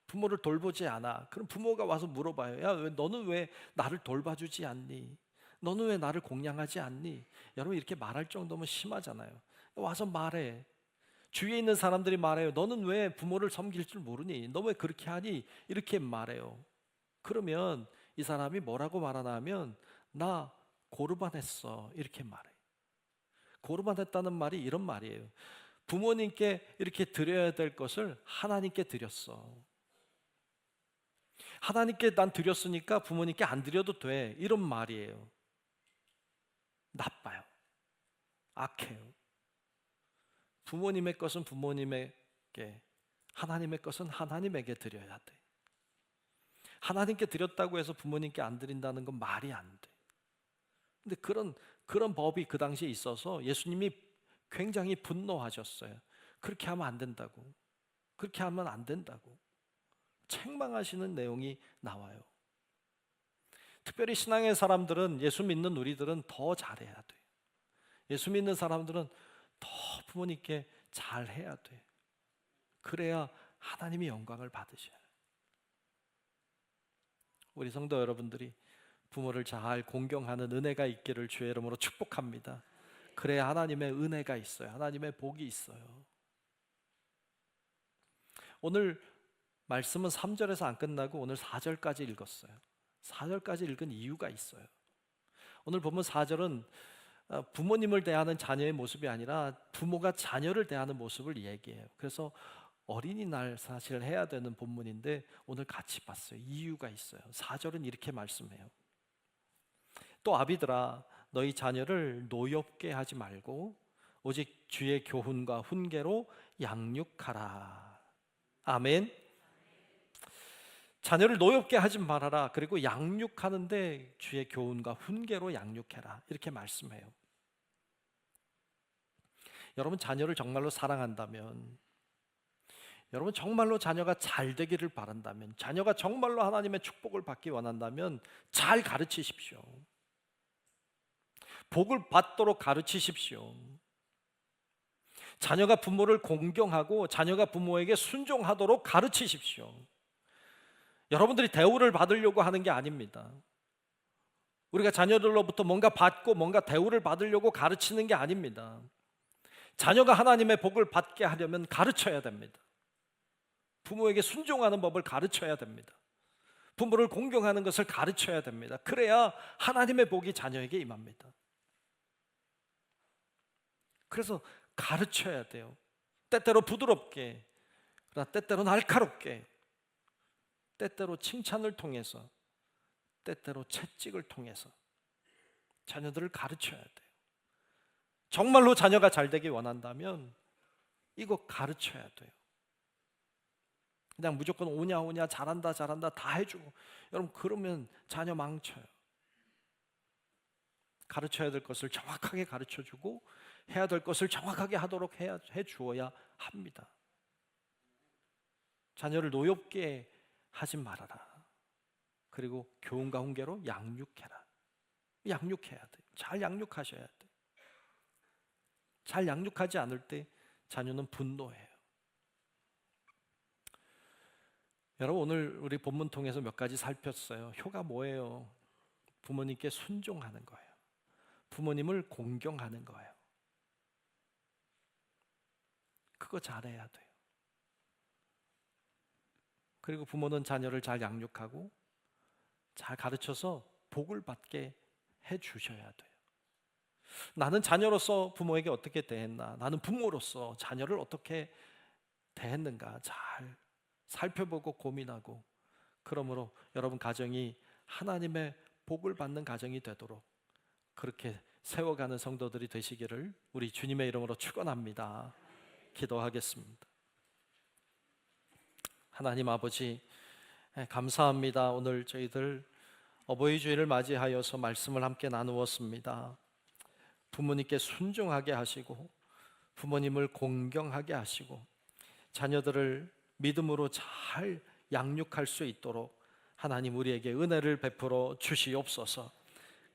부모를 돌보지 않아. 그럼 부모가 와서 물어봐요. 야, 너는 왜 나를 돌봐주지 않니? 너는 왜 나를 공양하지 않니? 여러분, 이렇게 말할 정도면 심하잖아요. 와서 말해. 주위에 있는 사람들이 말해요. 너는 왜 부모를 섬길 줄 모르니? 너 왜 그렇게 하니? 이렇게 말해요. 그러면 이 사람이 뭐라고 말하나 하면 나 고르반했어. 이렇게 말해. 고르반했다는 말이 이런 말이에요. 부모님께 이렇게 드려야 될 것을 하나님께 드렸어. 하나님께 난 드렸으니까 부모님께 안 드려도 돼. 이런 말이에요. 나빠요. 악해요. 부모님의 것은 부모님에게, 하나님의 것은 하나님에게 드려야 돼. 하나님께 드렸다고 해서 부모님께 안 드린다는 건 말이 안 돼. 근데 그런 법이 그 당시에 있어서 예수님이 굉장히 분노하셨어요. 그렇게 하면 안 된다고. 그렇게 하면 안 된다고. 책망하시는 내용이 나와요. 특별히 신앙의 사람들은, 예수 믿는 우리들은 더 잘해야 돼. 예수 믿는 사람들은 더 부모님께 잘해야 돼. 그래야 하나님이 영광을 받으셔요. 우리 성도 여러분들이 부모를 잘 공경하는 은혜가 있기를 주의 이름으로 축복합니다. 그래야 하나님의 은혜가 있어요. 하나님의 복이 있어요. 오늘 말씀은 3절에서 안 끝나고 오늘 4절까지 읽었어요. 4절까지 읽은 이유가 있어요. 오늘 보면 4절은 부모님을 대하는 자녀의 모습이 아니라 부모가 자녀를 대하는 모습을 얘기해요. 그래서 어린이날 사실 해야 되는 본문인데 오늘 같이 봤어요. 이유가 있어요. 4절은 이렇게 말씀해요. 또 아비들아, 너희 자녀를 노엽게 하지 말고 오직 주의 교훈과 훈계로 양육하라. 아멘. 자녀를 노엽게 하지 말아라. 그리고 양육하는데 주의 교훈과 훈계로 양육해라. 이렇게 말씀해요. 여러분, 자녀를 정말로 사랑한다면, 여러분 정말로 자녀가 잘 되기를 바란다면, 자녀가 정말로 하나님의 축복을 받기 원한다면 잘 가르치십시오. 복을 받도록 가르치십시오. 자녀가 부모를 공경하고 자녀가 부모에게 순종하도록 가르치십시오. 여러분들이 대우를 받으려고 하는 게 아닙니다. 우리가 자녀들로부터 뭔가 받고 뭔가 대우를 받으려고 가르치는 게 아닙니다. 자녀가 하나님의 복을 받게 하려면 가르쳐야 됩니다. 부모에게 순종하는 법을 가르쳐야 됩니다. 부모를 공경하는 것을 가르쳐야 됩니다. 그래야 하나님의 복이 자녀에게 임합니다. 그래서 가르쳐야 돼요. 때때로 부드럽게, 그러나 때때로 날카롭게, 때때로 칭찬을 통해서, 때때로 채찍을 통해서 자녀들을 가르쳐야 돼요. 정말로 자녀가 잘 되기 원한다면 이거 가르쳐야 돼요. 그냥 무조건 오냐 잘한다 다 해주고, 여러분 그러면 자녀 망쳐요. 가르쳐야 될 것을 정확하게 가르쳐주고 해야 될 것을 정확하게 하도록 해주어야 합니다. 자녀를 노엽게 하지 말아라. 그리고 교훈과 훈계로 양육해라. 양육해야 돼요. 잘 양육하셔야 돼요. 잘 양육하지 않을 때 자녀는 분노해요. 여러분, 오늘 우리 본문 통해서 몇 가지 살폈어요. 효가 뭐예요? 부모님께 순종하는 거예요. 부모님을 공경하는 거예요. 그거 잘해야 돼요. 그리고 부모는 자녀를 잘 양육하고 잘 가르쳐서 복을 받게 해 주셔야 돼요. 나는 자녀로서 부모에게 어떻게 대했나? 나는 부모로서 자녀를 어떻게 대했는가? 잘 살펴보고 고민하고, 그러므로 여러분 가정이 하나님의 복을 받는 가정이 되도록 그렇게 세워가는 성도들이 되시기를 우리 주님의 이름으로 축원합니다. 기도하겠습니다. 하나님 아버지, 감사합니다. 오늘 저희들 어버이 주일을 맞이하여서 말씀을 함께 나누었습니다. 부모님께 순종하게 하시고 부모님을 공경하게 하시고 자녀들을 믿음으로 잘 양육할 수 있도록 하나님 우리에게 은혜를 베풀어 주시옵소서.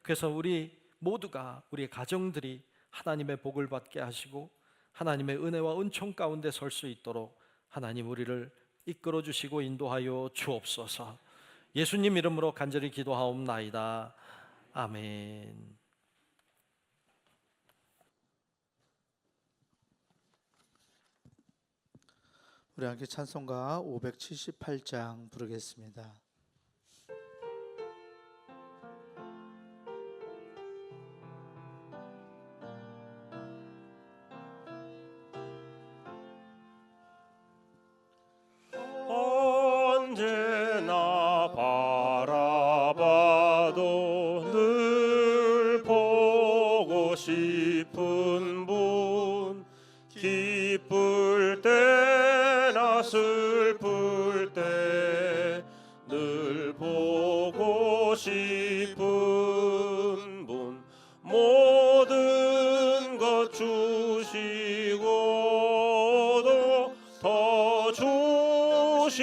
그래서 우리 모두가, 우리 가정들이 하나님의 복을 받게 하시고 하나님의 은혜와 은총 가운데 설 수 있도록 하나님 우리를 이끌어 주시고 인도하여 주옵소서. 예수님 이름으로 간절히 기도하옵나이다. 아멘. 우리 함께 찬송가 578장 부르겠습니다. 언제나 바라봐도 늘 보고 싶은 분, 기쁠 때나 슬플 때 늘 보고 싶은 분, 모든 것 주시고도 더 주시려는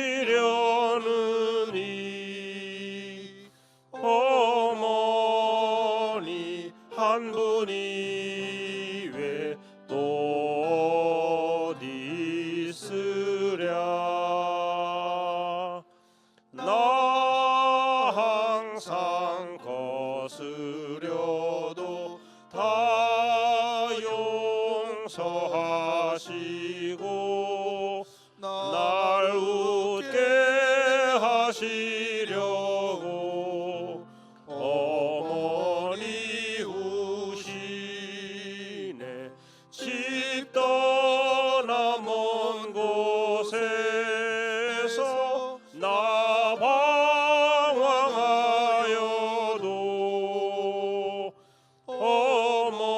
이 어머니 한 분이 왜 또 어디 있으랴. 나 항상 거스려도 다 용서하시고 날 웃게 하시려고 어머니 우시네. 집 떠나 먼 곳에서 나 방황하여도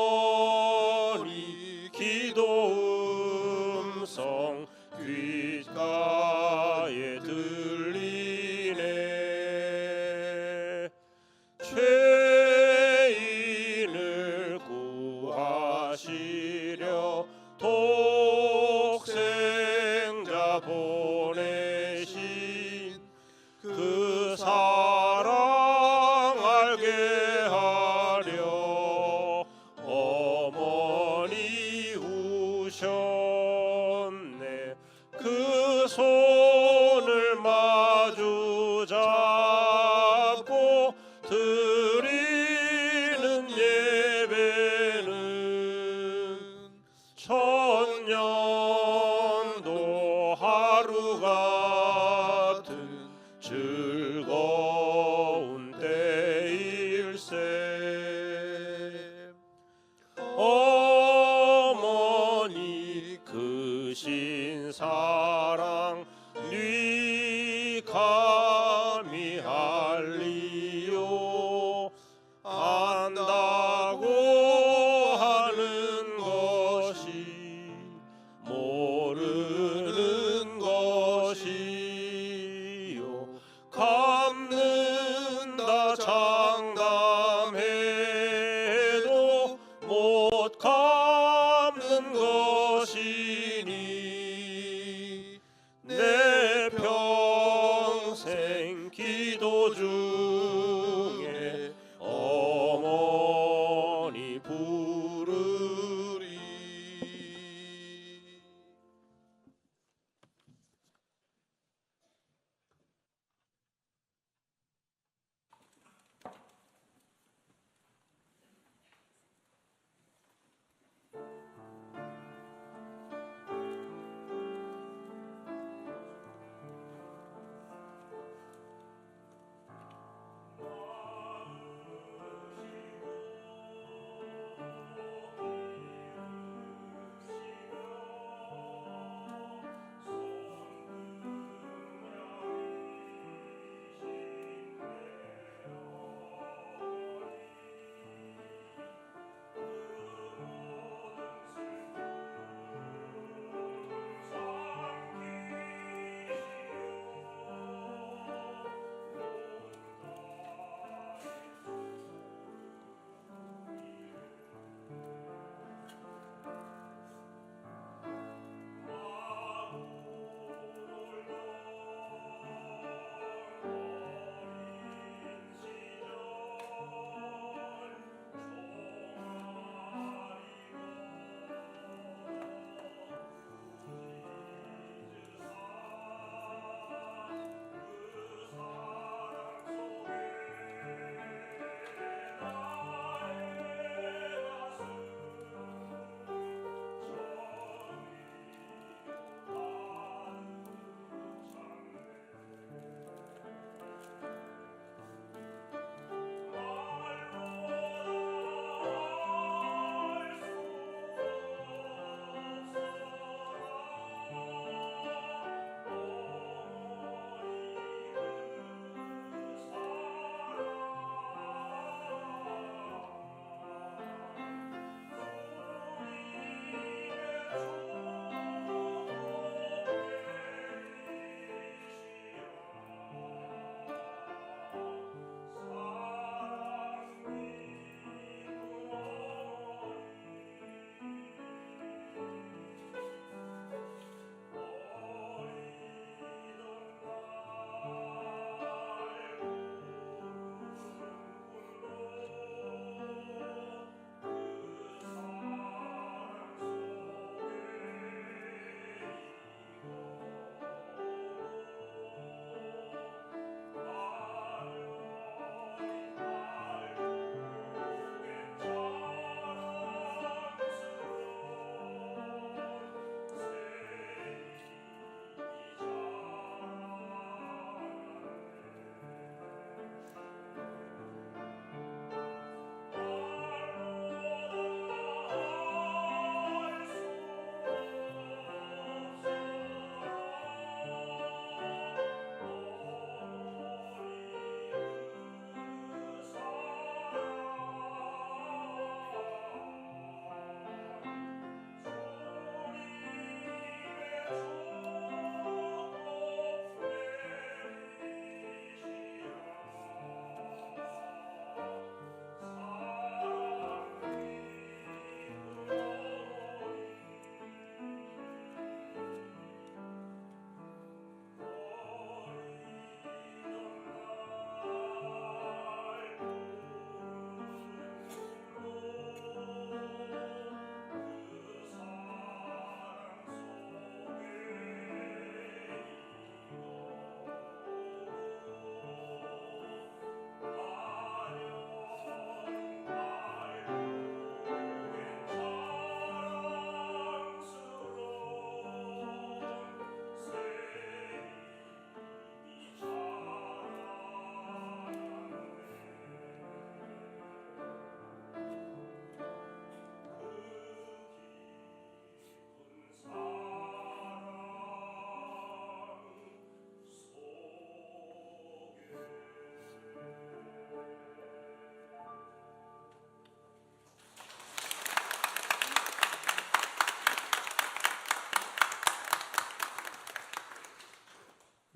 어머니 기도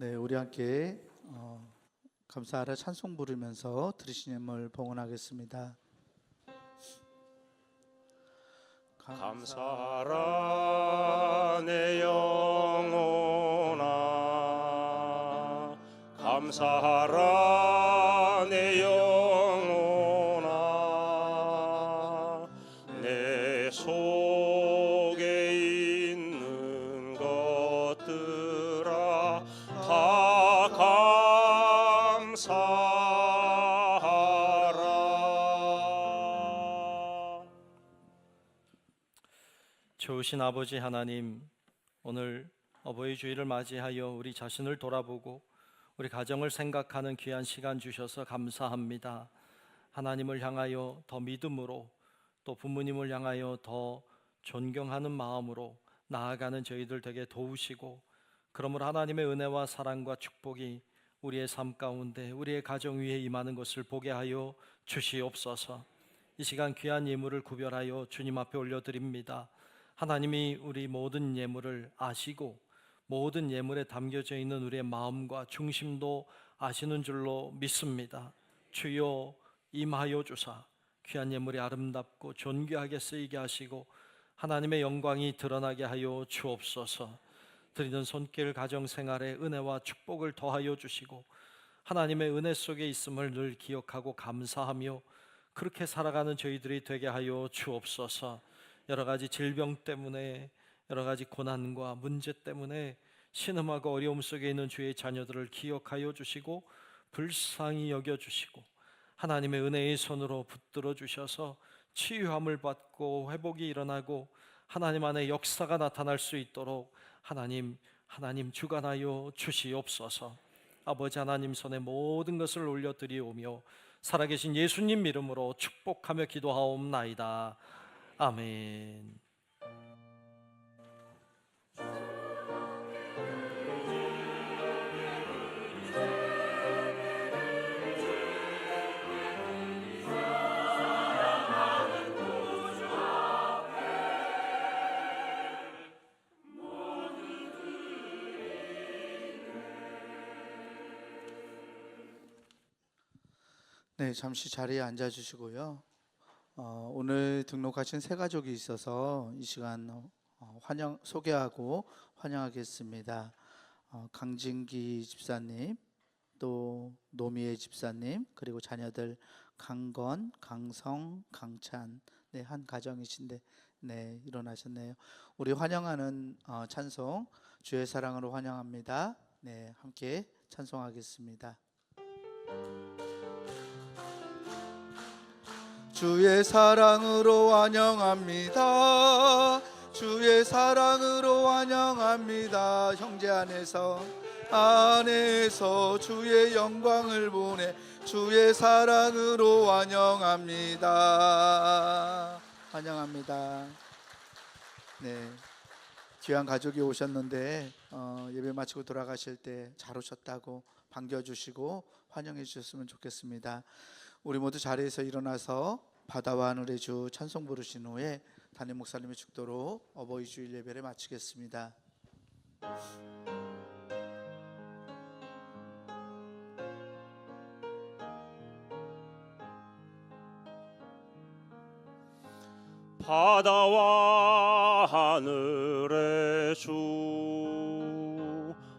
네, 우리 함께 감사하라 찬송 부르면서 들으신 예물 봉헌하겠습니다. 감사하라 내 영혼아, 감사하라 내 영혼아, 내 속에 있는 것들아 다 감사하라. 좋으신 아버지 하나님, 오늘 어버이 주일을 맞이하여 우리 자신을 돌아보고 우리 가정을 생각하는 귀한 시간 주셔서 감사합니다. 하나님을 향하여 더 믿음으로, 또 부모님을 향하여 더 존경하는 마음으로 나아가는 저희들 되게 도우시고, 그러므로 하나님의 은혜와 사랑과 축복이 우리의 삶 가운데, 우리의 가정 위에 임하는 것을 보게 하여 주시옵소서. 이 시간 귀한 예물을 구별하여 주님 앞에 올려드립니다. 하나님이 우리 모든 예물을 아시고 모든 예물에 담겨져 있는 우리의 마음과 중심도 아시는 줄로 믿습니다. 주여 임하여 주사 귀한 예물이 아름답고 존귀하게 쓰이게 하시고 하나님의 영광이 드러나게 하여 주옵소서. 드리는 손길 가정생활에 은혜와 축복을 더하여 주시고 하나님의 은혜 속에 있음을 늘 기억하고 감사하며 그렇게 살아가는 저희들이 되게 하여 주옵소서. 여러 가지 질병 때문에, 여러 가지 고난과 문제 때문에 신음하고 어려움 속에 있는 주의 자녀들을 기억하여 주시고 불쌍히 여겨주시고 하나님의 은혜의 손으로 붙들어 주셔서 치유함을 받고 회복이 일어나고 하나님 안에 역사가 나타날 수 있도록 하나님 주관하여 주시옵소서. 아버지 하나님 손에 모든 것을 올려드리오며 살아계신 예수님 이름으로 축복하며 기도하옵나이다. 아멘. 네, 잠시 자리에 앉아 주시고요. 오늘 등록하신 세 가족이 있어서 이 시간 환영 소개하고 환영하겠습니다. 강진기 집사님, 또 노미애 집사님, 그리고 자녀들 강건, 강성, 강찬, 네, 한 가정이신데 네, 일어나셨네요. 우리 환영하는 찬송 주의 사랑으로 환영합니다. 네, 함께 찬송하겠습니다. 주의 사랑으로 환영합니다. 주의 사랑으로 환영합니다. 형제 안에서 주의 영광을 보내 주의 사랑으로 환영합니다. 환영합니다. 네, 귀한 가족이 오셨는데 예배 마치고 돌아가실 때 잘 오셨다고 반겨주시고 환영해 주셨으면 좋겠습니다. 우리 모두 자리에서 일어나서 바다와 하늘의 주 찬송 부르신 후에 담임 목사님의 축도로 어버이 주일 예배를 마치겠습니다. 바다와 하늘의 주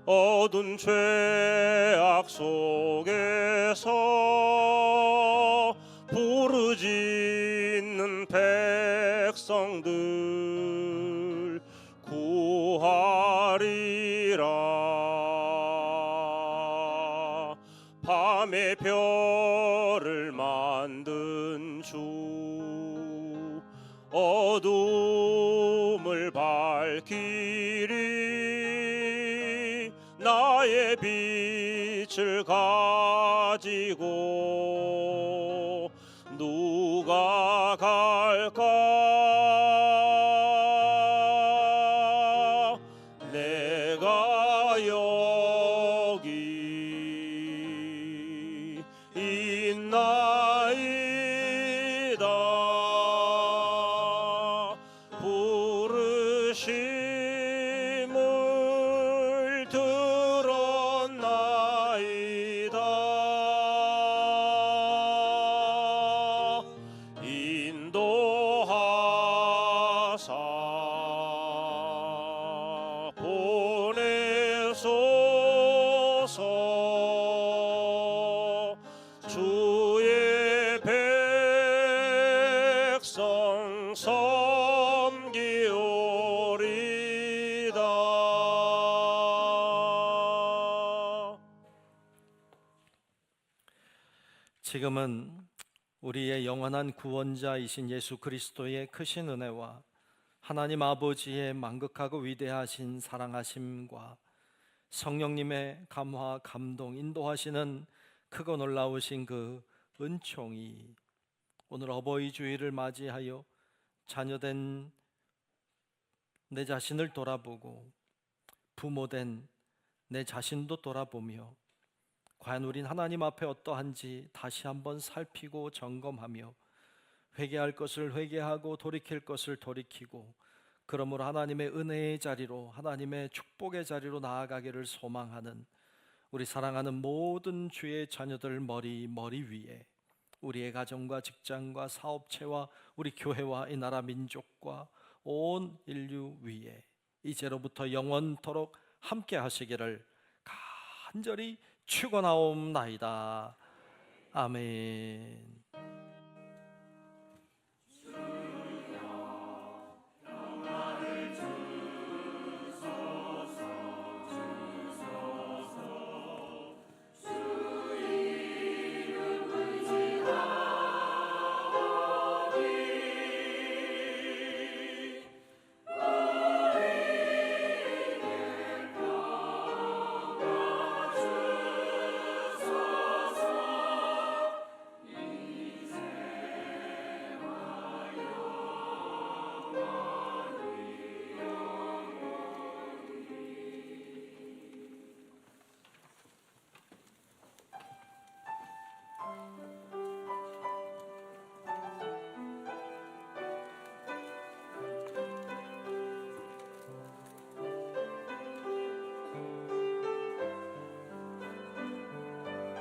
어두운 죄악 속에서 부르짖는 백성들 구하리라. 밤의 별을 만든 주 어둠을 밝히리. 나의 빛을 가지고 누가 갈까? 내가 여기 있나이다. 부르심을 들었나이다. 지금은 우리의 영원한 구원자이신 예수 그리스도의 크신 은혜와 하나님 아버지의 만극하고 위대하신 사랑하심과 성령님의 감화, 감동, 인도하시는 크고 놀라우신 그 은총이 오늘 어버이 주일을 맞이하여 자녀된 내 자신을 돌아보고 부모된 내 자신도 돌아보며 과연 우린 하나님 앞에 어떠한지 다시 한번 살피고 점검하며 회개할 것을 회개하고 돌이킬 것을 돌이키고 그러므로 하나님의 은혜의 자리로, 하나님의 축복의 자리로 나아가기를 소망하는 우리 사랑하는 모든 주의 자녀들 머리 위에 우리의 가정과 직장과 사업체와 우리 교회와 이 나라 민족과 온 인류 위에 이제로부터 영원토록 함께 하시기를 간절히 축원하옵나이다. 아멘.